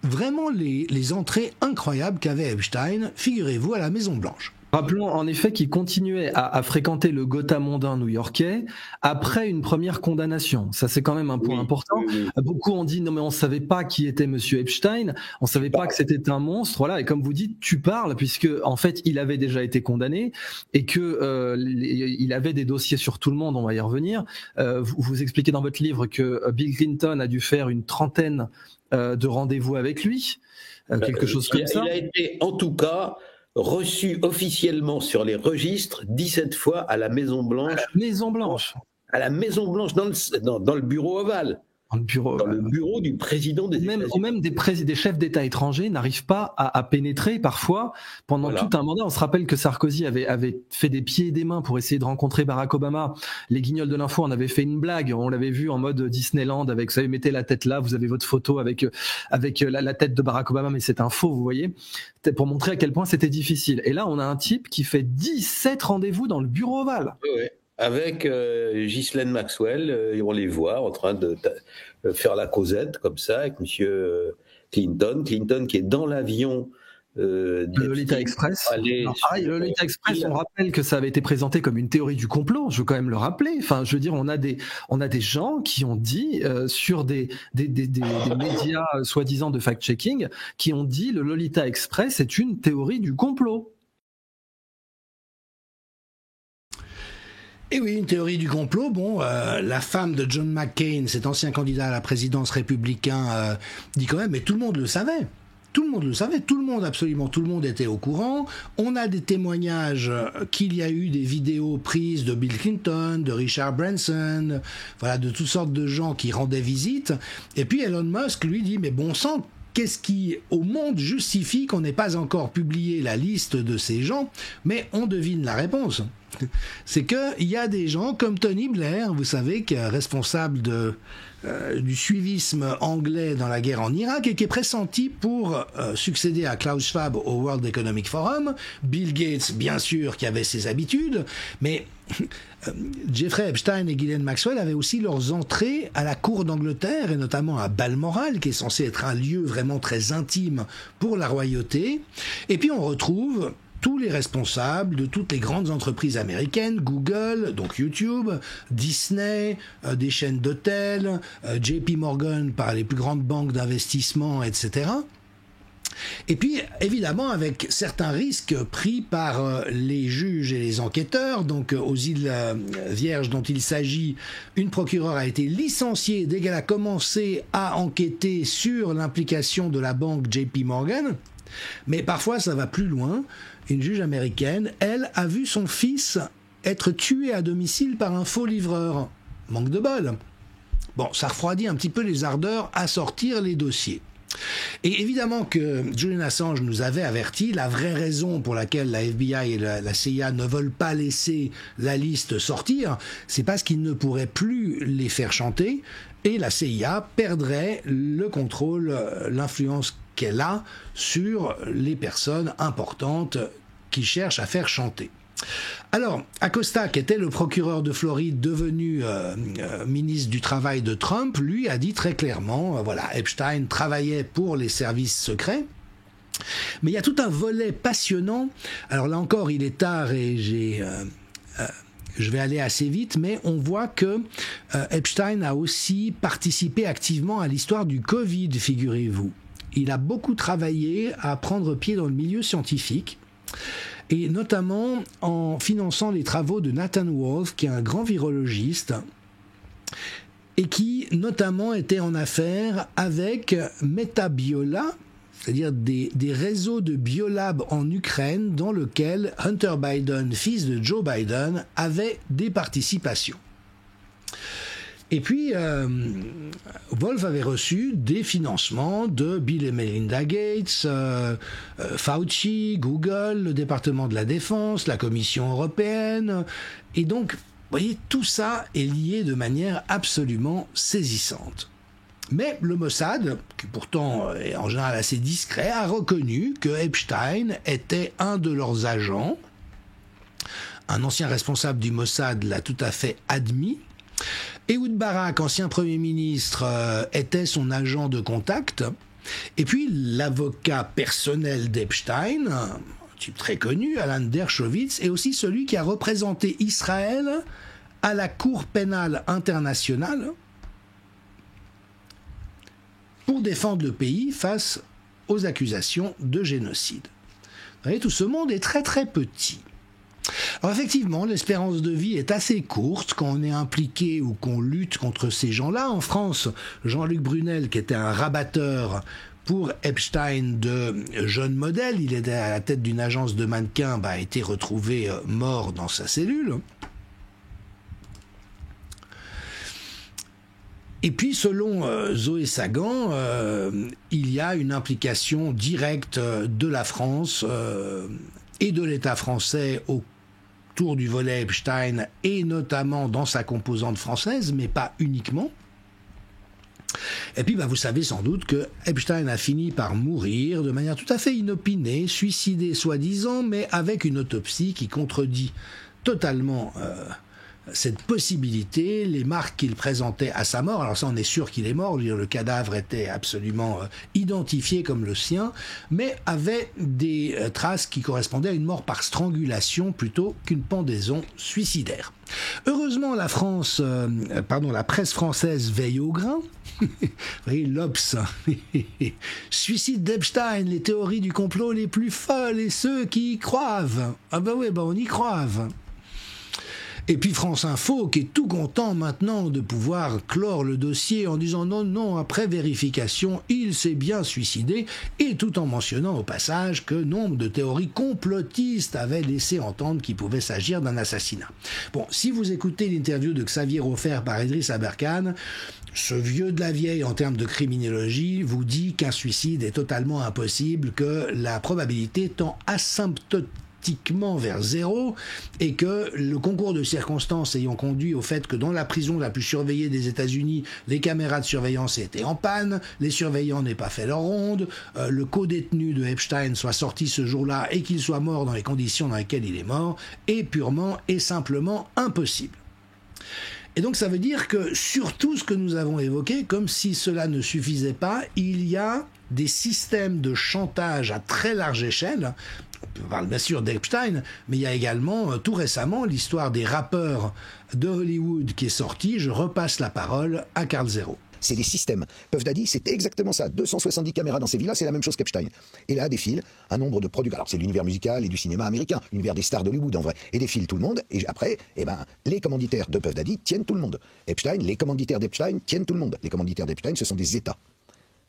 vraiment les entrées incroyables qu'avait Epstein, figurez-vous, à la Maison-Blanche. Rappelons en effet qu'il continuait à fréquenter le Gotha mondain new-yorkais après une première condamnation. Ça, c'est quand même un point important. Oui. Beaucoup ont dit non mais on savait pas qui était Monsieur Epstein, on savait pas que c'était un monstre. Voilà. Et comme vous dites, tu parles puisque en fait il avait déjà été condamné et que il avait des dossiers sur tout le monde. On va y revenir. Vous expliquez dans votre livre que Bill Clinton a dû faire une trentaine de rendez-vous avec lui, quelque chose comme ça. Il a été en tout cas reçu officiellement sur les registres 17 fois à la Maison-Blanche. À la Maison-Blanche. À la Maison-Blanche, dans le bureau ovale. Dans le bureau du président des États-Unis. Ou même des chefs d'État étrangers n'arrivent pas à pénétrer parfois pendant tout un mandat. On se rappelle que Sarkozy avait fait des pieds et des mains pour essayer de rencontrer Barack Obama. Les Guignols de l'info en avaient fait une blague. On l'avait vu en mode Disneyland avec, vous savez, mettez la tête là, vous avez votre photo avec la tête de Barack Obama, mais c'est un faux, vous voyez, pour montrer à quel point c'était difficile. Et là, on a un type qui fait 17 rendez-vous dans le bureau ovale. Oui. Avec Ghislaine Maxwell, on les voit en train de faire la causette comme ça avec Monsieur Clinton qui est dans l'avion le Lolita Express. Le Lolita Express, on rappelle que ça avait été présenté comme une théorie du complot. Je veux quand même le rappeler. Enfin, je veux dire, on a des gens qui ont dit sur des médias soi-disant de fact-checking, qui ont dit le Lolita Express est une théorie du complot. Et oui, une théorie du complot. Bon, la femme de John McCain, cet ancien candidat à la présidence républicain, dit quand même, mais tout le monde le savait. Tout le monde le savait, absolument tout le monde était au courant. On a des témoignages qu'il y a eu des vidéos prises de Bill Clinton, de Richard Branson, voilà, de toutes sortes de gens qui rendaient visite. Et puis Elon Musk lui dit, mais bon sang, qu'est-ce qui, au monde, justifie qu'on n'ait pas encore publié la liste de ces gens? Mais on devine la réponse. C'est qu'il y a des gens comme Tony Blair, vous savez, qui est responsable du suivisme anglais dans la guerre en Irak et qui est pressenti pour succéder à Klaus Schwab au World Economic Forum. Bill Gates, bien sûr, qui avait ses habitudes, mais Jeffrey Epstein et Ghislaine Maxwell avaient aussi leurs entrées à la cour d'Angleterre et notamment à Balmoral, qui est censé être un lieu vraiment très intime pour la royauté. Et puis on retrouve tous les responsables de toutes les grandes entreprises américaines, Google, donc YouTube, Disney, des chaînes d'hôtels, JP Morgan par les plus grandes banques d'investissement, etc. Et puis, évidemment, avec certains risques pris par les juges et les enquêteurs, donc aux îles Vierges dont il s'agit, une procureure a été licenciée dès qu'elle a commencé à enquêter sur l'implication de la banque JP Morgan. Mais parfois, ça va plus loin. Une juge américaine, elle, a vu son fils être tué à domicile par un faux livreur. Manque de bol. Bon, ça refroidit un petit peu les ardeurs à sortir les dossiers. Et évidemment que Julian Assange nous avait averti, la vraie raison pour laquelle la FBI et la CIA ne veulent pas laisser la liste sortir, c'est parce qu'ils ne pourraient plus les faire chanter et la CIA perdrait le contrôle, l'influence qu'elle a sur les personnes importantes qui cherchent à faire chanter. Alors, Acosta, qui était le procureur de Floride devenu ministre du Travail de Trump, lui a dit très clairement, voilà, Epstein travaillait pour les services secrets. Mais il y a tout un volet passionnant. Alors là encore, il est tard et je vais aller assez vite, mais on voit que Epstein a aussi participé activement à l'histoire du Covid, figurez-vous. Il a beaucoup travaillé à prendre pied dans le milieu scientifique, et notamment en finançant les travaux de Nathan Wolf, qui est un grand virologiste, et qui notamment était en affaire avec Metabiola, c'est-à-dire des réseaux de biolabs en Ukraine dans lesquels Hunter Biden, fils de Joe Biden, avait des participations. Et puis, Wolf avait reçu des financements de Bill et Melinda Gates, Fauci, Google, le département de la Défense, la Commission européenne. Et donc, vous voyez, tout ça est lié de manière absolument saisissante. Mais le Mossad, qui pourtant est en général assez discret, a reconnu que Epstein était un de leurs agents. Un ancien responsable du Mossad l'a tout à fait admis. Ehud Barak, ancien Premier ministre, était son agent de contact. Et puis l'avocat personnel d'Epstein, un type très connu, Alan Dershowitz, est aussi celui qui a représenté Israël à la Cour pénale internationale pour défendre le pays face aux accusations de génocide. Vous voyez, tout ce monde est très très petit. Alors effectivement, l'espérance de vie est assez courte quand on est impliqué ou qu'on lutte contre ces gens-là. En France, Jean-Luc Brunel, qui était un rabatteur pour Epstein de jeunes modèles, il était à la tête d'une agence de mannequins, a été retrouvé mort dans sa cellule. Et puis, selon Zoé Sagan, il y a une implication directe de la France et de l'État français autour du volet Epstein, et notamment dans sa composante française, mais pas uniquement. Et puis, vous savez sans doute que Epstein a fini par mourir de manière tout à fait inopinée, suicidé soi-disant, mais avec une autopsie qui contredit totalement cette possibilité, les marques qu'il présentait à sa mort. Alors ça, on est sûr qu'il est mort, le cadavre était absolument identifié comme le sien, mais avait des traces qui correspondaient à une mort par strangulation plutôt qu'une pendaison suicidaire. Heureusement, la presse française veille au grain. Vous voyez, l'Obs, suicide d'Epstein, les théories du complot les plus folles et ceux qui y croivent. Ah oui, on y croive. Et puis France Info, qui est tout content maintenant de pouvoir clore le dossier en disant non, après vérification, il s'est bien suicidé, et tout en mentionnant au passage que nombre de théories complotistes avaient laissé entendre qu'il pouvait s'agir d'un assassinat. Bon, si vous écoutez l'interview de Xavier Hofer par Idriss Aberkane, ce vieux de la vieille en termes de criminologie vous dit qu'un suicide est totalement impossible, que la probabilité tend asymptotiquement vers zéro, et que le concours de circonstances ayant conduit au fait que dans la prison la plus surveillée des États-Unis, les caméras de surveillance étaient en panne, les surveillants n'aient pas fait leur ronde, le co-détenu de Epstein soit sorti ce jour-là et qu'il soit mort dans les conditions dans lesquelles il est mort, est purement et simplement impossible. Et donc ça veut dire que sur tout ce que nous avons évoqué, comme si cela ne suffisait pas, il y a des systèmes de chantage à très large échelle. On parle bien sûr d'Epstein, mais il y a également, tout récemment, l'histoire des rappeurs de Hollywood qui est sortie. Je repasse la parole à Carl Zero. C'est des systèmes. Puff Daddy, c'est exactement ça. 270 caméras dans ces villas, c'est la même chose qu'Epstein. Et là défile un nombre de producteurs. Alors c'est l'univers musical et du cinéma américain, l'univers des stars d'Hollywood en vrai. Et défile tout le monde. Et après, les commanditaires de Puff Daddy tiennent tout le monde. Epstein, les commanditaires d'Epstein tiennent tout le monde. Les commanditaires d'Epstein, ce sont des États.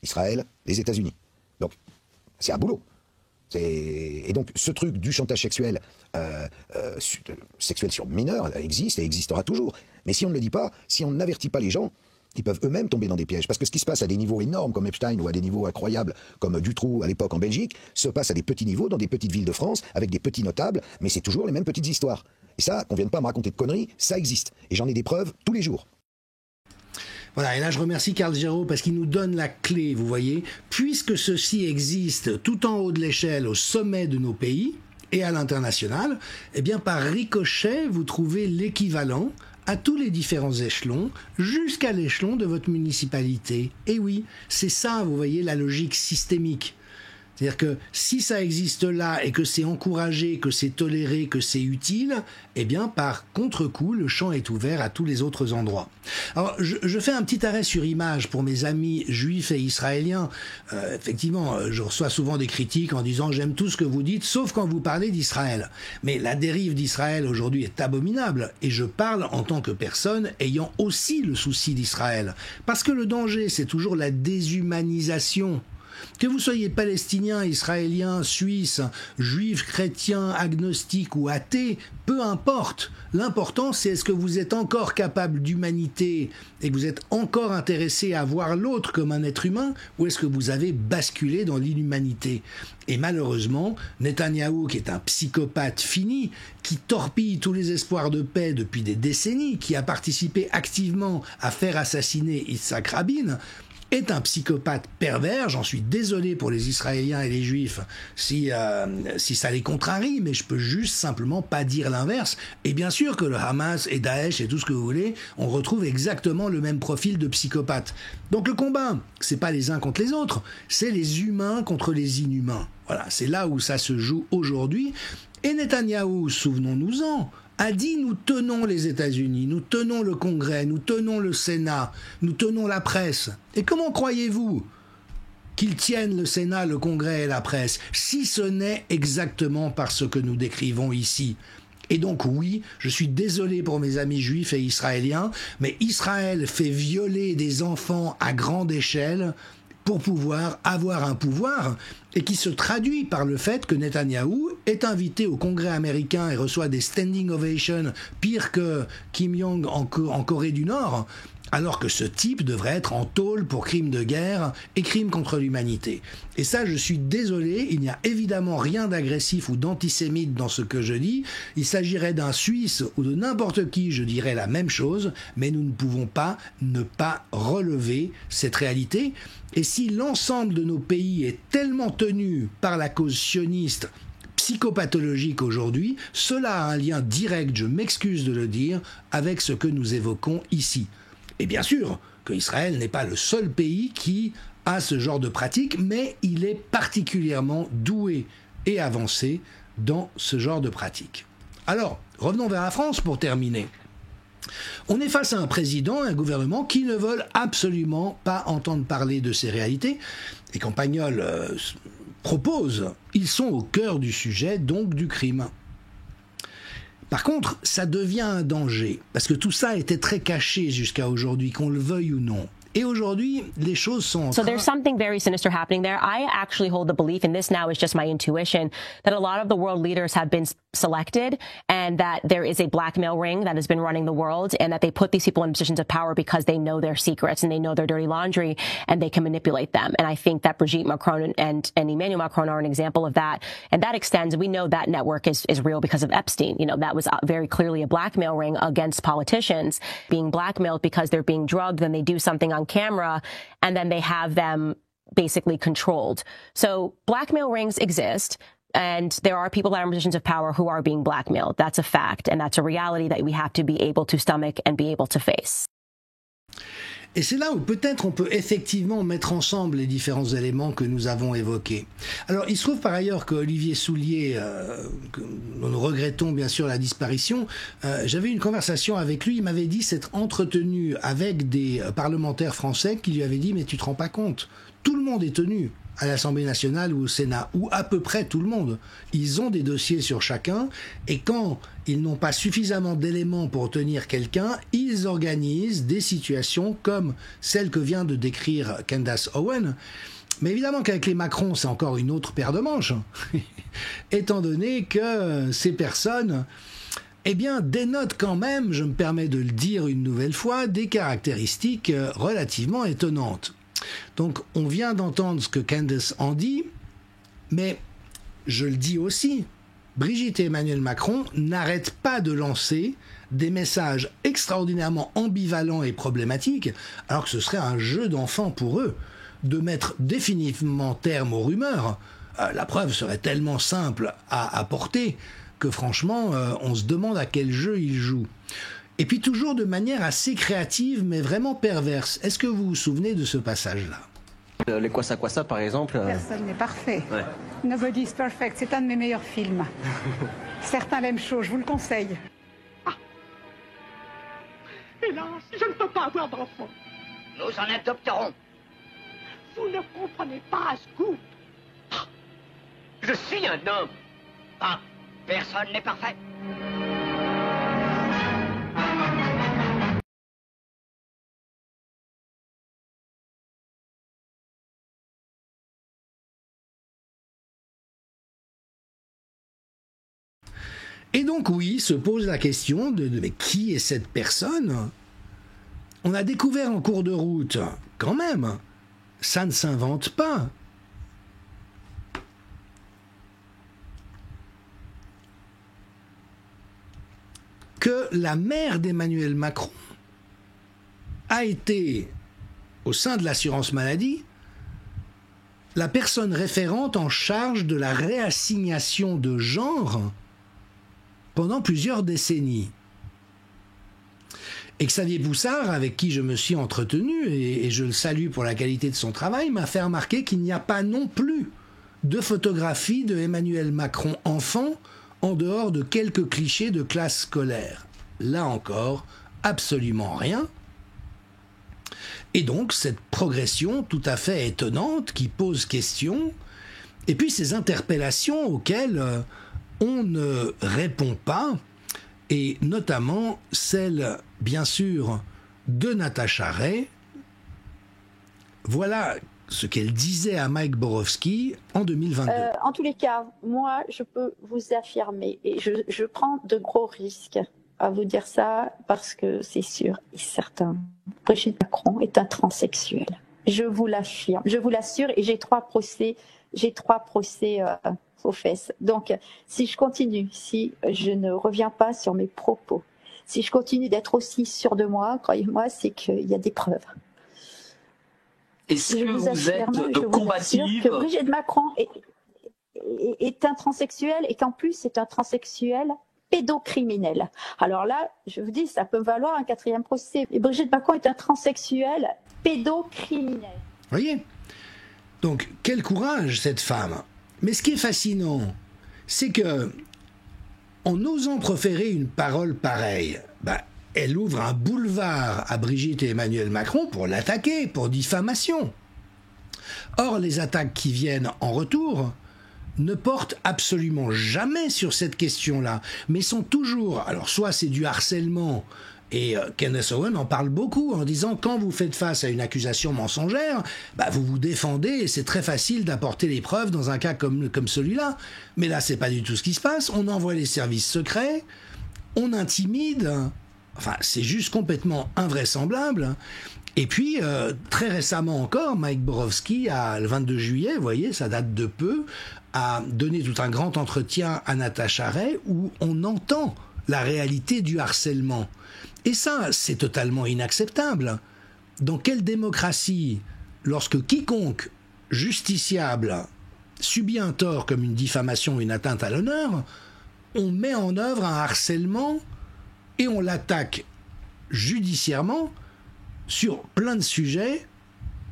Israël, les États-Unis. Donc, c'est un boulot. Et donc, ce truc du chantage sexuel, sexuel sur mineurs existe et existera toujours. Mais si on ne le dit pas, si on n'avertit pas les gens, Ils peuvent eux-mêmes tomber dans des pièges. Parce que ce qui se passe à des niveaux énormes comme Epstein ou à des niveaux incroyables comme Dutroux à l'époque en Belgique, se passe à des petits niveaux dans des petites villes de France avec des petits notables, mais c'est toujours les mêmes petites histoires. Et ça, qu'on vienne pas me raconter de conneries, ça existe. Et j'en ai des preuves tous les jours. Voilà, et là je remercie Carl Giraud parce qu'il nous donne la clé, vous voyez. Puisque ceci existe tout en haut de l'échelle, au sommet de nos pays et à l'international, eh bien par ricochet, vous trouvez l'équivalent à tous les différents échelons, jusqu'à l'échelon de votre municipalité. Et oui, c'est ça, vous voyez, la logique systémique. C'est-à-dire que si ça existe là et que c'est encouragé, que c'est toléré, que c'est utile, eh bien par contre-coup, le champ est ouvert à tous les autres endroits. Alors je fais un petit arrêt sur image pour mes amis juifs et israéliens. Effectivement, je reçois souvent des critiques en disant « j'aime tout ce que vous dites, sauf quand vous parlez d'Israël ». Mais la dérive d'Israël aujourd'hui est abominable et je parle en tant que personne ayant aussi le souci d'Israël. Parce que le danger, c'est toujours la déshumanisation. Que vous soyez palestinien, israélien, suisse, juif, chrétien, agnostique ou athée, peu importe. L'important, c'est est-ce que vous êtes encore capable d'humanité et que vous êtes encore intéressé à voir l'autre comme un être humain, ou est-ce que vous avez basculé dans l'inhumanité ? Et malheureusement, Netanyahou, qui est un psychopathe fini, qui torpille tous les espoirs de paix depuis des décennies, qui a participé activement à faire assassiner Yitzhak Rabin, est un psychopathe pervers. J'en suis désolé pour les Israéliens et les Juifs si ça les contrarie, mais je peux juste simplement pas dire l'inverse. Et bien sûr que le Hamas et Daesh et tout ce que vous voulez, on retrouve exactement le même profil de psychopathe. Donc le combat, c'est pas les uns contre les autres, c'est les humains contre les inhumains. Voilà, c'est là où ça se joue aujourd'hui. Et Netanyahou, souvenons-nous-en, a dit « nous tenons les États-Unis, nous tenons le Congrès, nous tenons le Sénat, nous tenons la presse ». Et comment croyez-vous qu'ils tiennent le Sénat, le Congrès et la presse, si ce n'est exactement par ce que nous décrivons ici ? Et donc oui, je suis désolé pour mes amis juifs et israéliens, mais Israël fait violer des enfants à grande échelle pour pouvoir avoir un pouvoir, et qui se traduit par le fait que Netanyahou est invité au Congrès américain et reçoit des standing ovations pire que Kim Jong en Corée du Nord, alors que ce type devrait être en tôle pour crimes de guerre et crimes contre l'humanité. Et ça, je suis désolé, il n'y a évidemment rien d'agressif ou d'antisémite dans ce que je dis. Il s'agirait d'un Suisse ou de n'importe qui, je dirais la même chose, mais nous ne pouvons pas ne pas relever cette réalité. Et si l'ensemble de nos pays est tellement tenu par la cause sioniste psychopathologique aujourd'hui, cela a un lien direct, je m'excuse de le dire, avec ce que nous évoquons ici. Et bien sûr qu'Israël n'est pas le seul pays qui a ce genre de pratique, mais il est particulièrement doué et avancé dans ce genre de pratique. Alors, revenons vers la France pour terminer. On est face à un président, un gouvernement qui ne veulent absolument pas entendre parler de ces réalités. Et quand Pagnol propose, ils sont au cœur du sujet, donc du crime. Par contre, ça devient un danger, parce que tout ça était très caché jusqu'à aujourd'hui, qu'on le veuille ou non. Et aujourd'hui, les choses sont en train... So there's something very sinister happening there. I actually hold the belief, and this now is just my intuition, that a lot of the world leaders have been selected and that there is a blackmail ring that has been running the world and that they put these people in positions of power because they know their secrets and they know their dirty laundry and they can manipulate them. And I think that Brigitte Macron and Emmanuel Macron are an example of that. And that extends, we know that network is real because of Epstein. You know, that was very clearly a blackmail ring against politicians being blackmailed because they're being drugged, then they do something on camera, and then they have them basically controlled. So blackmail rings exist, and there are people that are in positions of power who are being blackmailed. That's a fact, and that's a reality that we have to be able to stomach and be able to face. Et c'est là où peut-être on peut effectivement mettre ensemble les différents éléments que nous avons évoqués. Alors, il se trouve par ailleurs qu'Olivier Soulier, dont nous regrettons bien sûr la disparition, j'avais une conversation avec lui, il m'avait dit s'être entretenu avec des parlementaires français qui lui avaient dit « mais tu te rends pas compte, tout le monde est tenu à l'Assemblée nationale ou au Sénat, ou à peu près tout le monde. Ils ont des dossiers sur chacun, et quand ils n'ont pas suffisamment d'éléments pour tenir quelqu'un, ils organisent des situations comme celle que vient de décrire Candace Owen. Mais évidemment qu'avec les Macron, c'est encore une autre paire de manches, étant donné que ces personnes eh bien, dénote quand même, je me permets de le dire une nouvelle fois, des caractéristiques relativement étonnantes. Donc, on vient d'entendre ce que Candace en dit, mais je le dis aussi, Brigitte et Emmanuel Macron n'arrêtent pas de lancer des messages extraordinairement ambivalents et problématiques, alors que ce serait un jeu d'enfant pour eux, de mettre définitivement terme aux rumeurs. La preuve serait tellement simple à apporter que franchement, on se demande à quel jeu ils jouent. Et puis toujours de manière assez créative, mais vraiment perverse. Est-ce que vous vous souvenez de ce passage-là ? Les Kwassa Kwassa, par exemple. Personne n'est parfait. Ouais. Nobody's perfect, c'est un de mes meilleurs films. Certains l'aiment chaud, je vous le conseille. Hélas, je ne peux pas avoir d'enfant. Nous en adopterons. Vous ne comprenez pas, Scoop. Je suis un homme. Ah, personne n'est parfait. Et donc oui, se pose la question de mais qui est cette personne ? On a découvert en cours de route, quand même, ça ne s'invente pas. Que la mère d'Emmanuel Macron a été, au sein de l'assurance maladie, la personne référente en charge de la réassignation de genre pendant plusieurs décennies. Et Xavier Boussard, avec qui je me suis entretenu, et je le salue pour la qualité de son travail, m'a fait remarquer qu'il n'y a pas non plus de photographie de Emmanuel Macron enfant en dehors de quelques clichés de classe scolaire. Là encore, absolument rien. Et donc, cette progression tout à fait étonnante qui pose question, et puis ces interpellations auxquelles on ne répond pas, et notamment celle, bien sûr, de Natacha Ray. Voilà ce qu'elle disait à Mike Borowski en 2022. En tous les cas, moi, je peux vous affirmer, et je prends de gros risques à vous dire ça, parce que c'est sûr et certain, Brigitte Macron est un transsexuel. Je vous l'affirme, je vous l'assure, et j'ai trois procès aux fesses. Donc, si je continue, si je ne reviens pas sur mes propos, si je continue d'être aussi sûre de moi, croyez-moi, c'est qu'il y a des preuves. Est-ce que vous êtes combative que Brigitte Macron est un transsexuel, et qu'en plus c'est un transsexuel pédocriminel. Alors là, je vous dis, ça peut valoir un 4e procès. Et Brigitte Macron est un transsexuel pédocriminel. Voyez ? Donc, quel courage, cette femme. Mais ce qui est fascinant, c'est que, en osant proférer une parole pareille, elle ouvre un boulevard à Brigitte et Emmanuel Macron pour l'attaquer, pour diffamation. Or, les attaques qui viennent en retour ne portent absolument jamais sur cette question-là, mais sont toujours... Alors, soit c'est du harcèlement, et Kenneth Owen en parle beaucoup, en disant, quand vous faites face à une accusation mensongère, vous vous défendez, et c'est très facile d'apporter les preuves dans un cas comme celui-là. Mais là, c'est pas du tout ce qui se passe. On envoie les services secrets, on intimide... Enfin, c'est juste complètement invraisemblable. Et puis, très récemment encore, Mike Borowski, le 22 juillet, vous voyez, ça date de peu, a donné tout un grand entretien à Natacha Ray où on entend la réalité du harcèlement. Et ça, c'est totalement inacceptable. Dans quelle démocratie, lorsque quiconque justiciable subit un tort comme une diffamation ou une atteinte à l'honneur, on met en œuvre un harcèlement et on l'attaque judiciairement sur plein de sujets,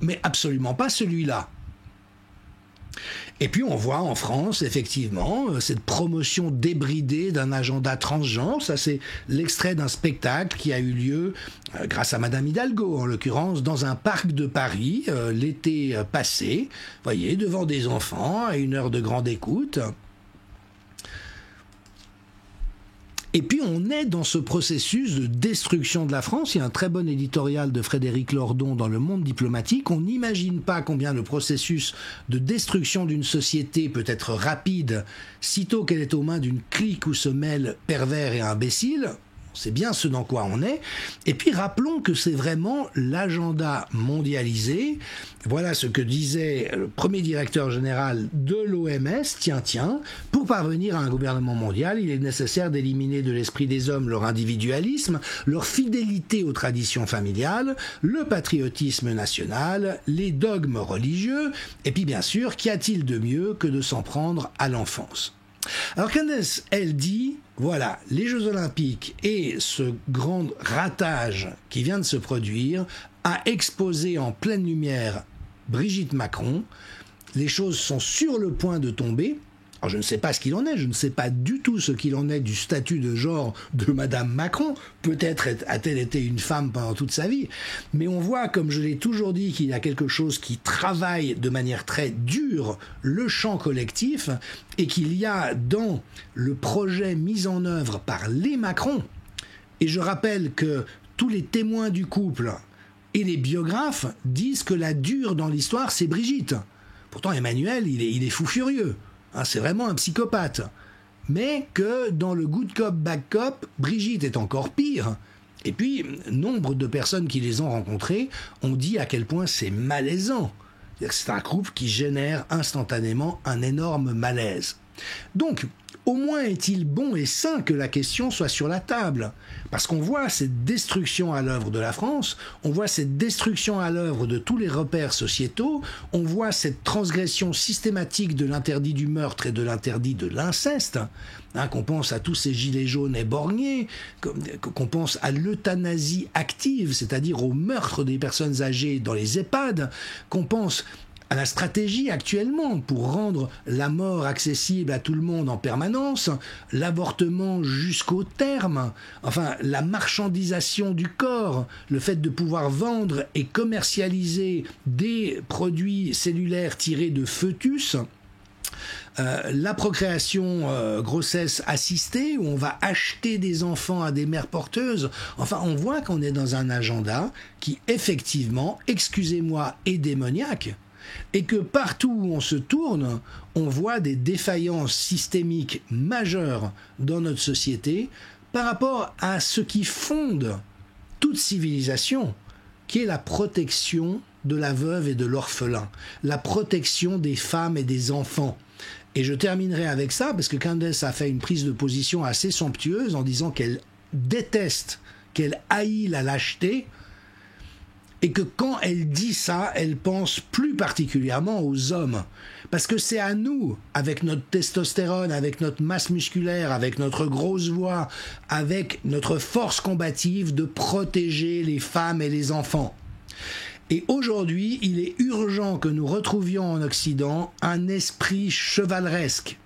mais absolument pas celui-là. Et puis on voit en France, effectivement, cette promotion débridée d'un agenda transgenre. Ça, c'est l'extrait d'un spectacle qui a eu lieu, grâce à Madame Hidalgo, en l'occurrence, dans un parc de Paris, l'été passé, voyez, devant des enfants, à une heure de grande écoute. Et puis on est dans ce processus de destruction de la France. Il y a un très bon éditorial de Frédéric Lordon dans Le Monde diplomatique. On n'imagine pas combien le processus de destruction d'une société peut être rapide sitôt qu'elle est aux mains d'une clique où se mêlent pervers et imbéciles. C'est bien ce dans quoi on est. Et puis rappelons que c'est vraiment l'agenda mondialisé. Voilà ce que disait le premier directeur général de l'OMS. Tiens, pour parvenir à un gouvernement mondial, il est nécessaire d'éliminer de l'esprit des hommes leur individualisme, leur fidélité aux traditions familiales, le patriotisme national, les dogmes religieux, et puis bien sûr, qu'y a-t-il de mieux que de s'en prendre à l'enfance ? Alors Candace, elle dit, voilà, les Jeux Olympiques et ce grand ratage qui vient de se produire a exposé en pleine lumière Brigitte Macron. Les choses sont sur le point de tomber. Alors je ne sais pas ce qu'il en est, je ne sais pas du tout ce qu'il en est du statut de genre de Madame Macron. Peut-être a-t-elle été une femme pendant toute sa vie. Mais on voit, comme je l'ai toujours dit, qu'il y a quelque chose qui travaille de manière très dure le champ collectif et qu'il y a dans le projet mis en œuvre par les Macron. Et je rappelle que tous les témoins du couple et les biographes disent que la dure dans l'histoire, c'est Brigitte. Pourtant, Emmanuel, il est fou furieux. C'est vraiment un psychopathe. Mais que dans le good cop, bad cop, Brigitte est encore pire. Et puis, nombre de personnes qui les ont rencontrées ont dit à quel point c'est malaisant. C'est un couple qui génère instantanément un énorme malaise. Donc, au moins est-il bon et sain que la question soit sur la table. Parce qu'on voit cette destruction à l'œuvre de la France, on voit cette destruction à l'œuvre de tous les repères sociétaux, on voit cette transgression systématique de l'interdit du meurtre et de l'interdit de l'inceste, qu'on pense à tous ces gilets jaunes éborgnés, qu'on pense à l'euthanasie active, c'est-à-dire au meurtre des personnes âgées dans les EHPAD, qu'on pense à la stratégie actuellement pour rendre la mort accessible à tout le monde en permanence, l'avortement jusqu'au terme, enfin la marchandisation du corps, le fait de pouvoir vendre et commercialiser des produits cellulaires tirés de fœtus, la procréation grossesse assistée, où on va acheter des enfants à des mères porteuses. Enfin, on voit qu'on est dans un agenda qui, effectivement, excusez-moi, est démoniaque. Et que partout où on se tourne, on voit des défaillances systémiques majeures dans notre société par rapport à ce qui fonde toute civilisation, qui est la protection de la veuve et de l'orphelin, la protection des femmes et des enfants. Et je terminerai avec ça, parce que Candace a fait une prise de position assez somptueuse en disant qu'elle déteste, qu'elle haït la lâcheté, et que quand elle dit ça, elle pense plus particulièrement aux hommes. Parce que c'est à nous, avec notre testostérone, avec notre masse musculaire, avec notre grosse voix, avec notre force combative, de protéger les femmes et les enfants. Et aujourd'hui, il est urgent que nous retrouvions en Occident un esprit chevaleresque.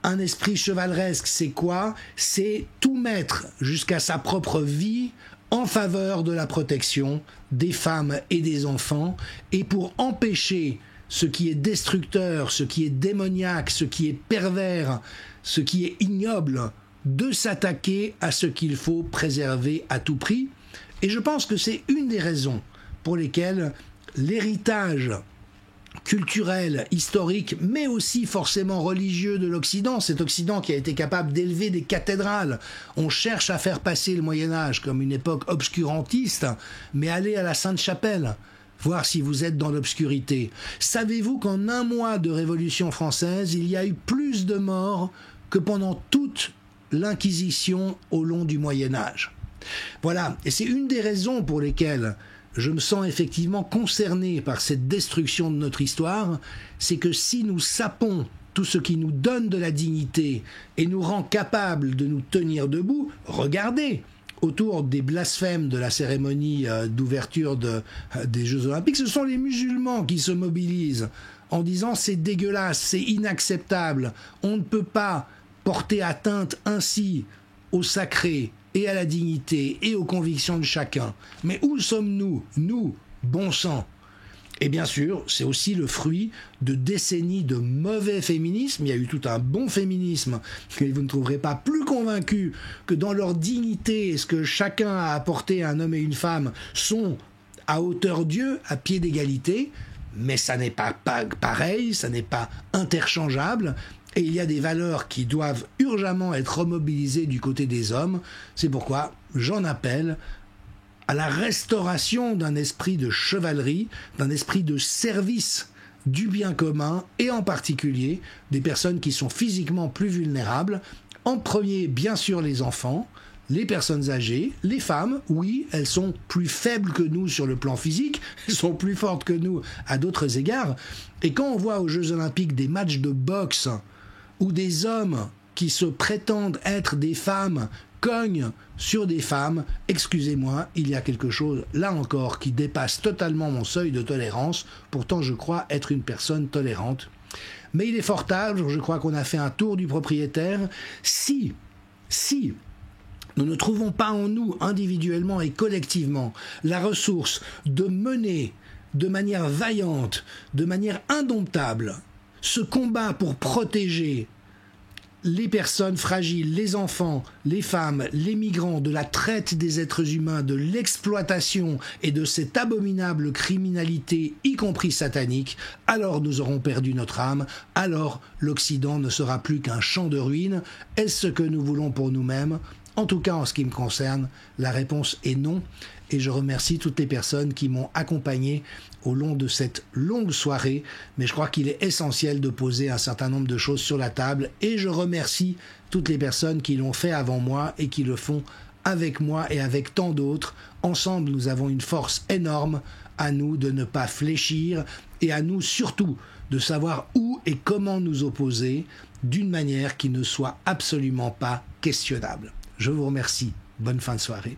Un esprit chevaleresque, c'est quoi ? C'est tout mettre jusqu'à sa propre vie en faveur de la protection des femmes et des enfants, et pour empêcher ce qui est destructeur, ce qui est démoniaque, ce qui est pervers, ce qui est ignoble, de s'attaquer à ce qu'il faut préserver à tout prix. Et je pense que c'est une des raisons pour lesquelles l'héritage culturel, historique, mais aussi forcément religieux de l'Occident, cet Occident qui a été capable d'élever des cathédrales. On cherche à faire passer le Moyen-Âge comme une époque obscurantiste, mais allez à la Sainte-Chapelle, voir si vous êtes dans l'obscurité. Savez-vous qu'en un mois de Révolution française, il y a eu plus de morts que pendant toute l'Inquisition au long du Moyen-Âge ? Voilà, et c'est une des raisons pour lesquelles je me sens effectivement concerné par cette destruction de notre histoire, c'est que si nous sapons tout ce qui nous donne de la dignité et nous rend capables de nous tenir debout, regardez, autour des blasphèmes de la cérémonie d'ouverture des Jeux Olympiques, ce sont les musulmans qui se mobilisent en disant c'est dégueulasse, c'est inacceptable, on ne peut pas porter atteinte ainsi au sacré et à la dignité et aux convictions de chacun. Mais où sommes-nous, nous, bon sang ? Et bien sûr, c'est aussi le fruit de décennies de mauvais féminisme. Il y a eu tout un bon féminisme que vous ne trouverez pas plus convaincu que dans leur dignité et ce que chacun a apporté à un homme et une femme sont à hauteur Dieu, à pied d'égalité, mais ça n'est pas pareil, ça n'est pas interchangeable. Et il y a des valeurs qui doivent urgemment être remobilisées du côté des hommes. C'est pourquoi j'en appelle à la restauration d'un esprit de chevalerie, d'un esprit de service du bien commun, et en particulier des personnes qui sont physiquement plus vulnérables. En premier, bien sûr, les enfants, les personnes âgées, les femmes, oui, elles sont plus faibles que nous sur le plan physique, elles sont plus fortes que nous à d'autres égards. Et quand on voit aux Jeux Olympiques des matchs de boxe où des hommes qui se prétendent être des femmes cognent sur des femmes, excusez-moi, il y a quelque chose, là encore, qui dépasse totalement mon seuil de tolérance. Pourtant, je crois être une personne tolérante. Mais il est fort tard, je crois qu'on a fait un tour du propriétaire. Si nous ne trouvons pas en nous, individuellement et collectivement, la ressource de mener de manière vaillante, de manière indomptable, ce combat pour protéger les personnes fragiles, les enfants, les femmes, les migrants, de la traite des êtres humains, de l'exploitation et de cette abominable criminalité, y compris satanique, alors nous aurons perdu notre âme, alors l'Occident ne sera plus qu'un champ de ruines. Est-ce ce que nous voulons pour nous-mêmes ? En tout cas, en ce qui me concerne, la réponse est non. Et je remercie toutes les personnes qui m'ont accompagné au long de cette longue soirée. Mais je crois qu'il est essentiel de poser un certain nombre de choses sur la table. Et je remercie toutes les personnes qui l'ont fait avant moi et qui le font avec moi et avec tant d'autres. Ensemble, nous avons une force énorme. À nous de ne pas fléchir et à nous surtout de savoir où et comment nous opposer d'une manière qui ne soit absolument pas questionnable. Je vous remercie. Bonne fin de soirée.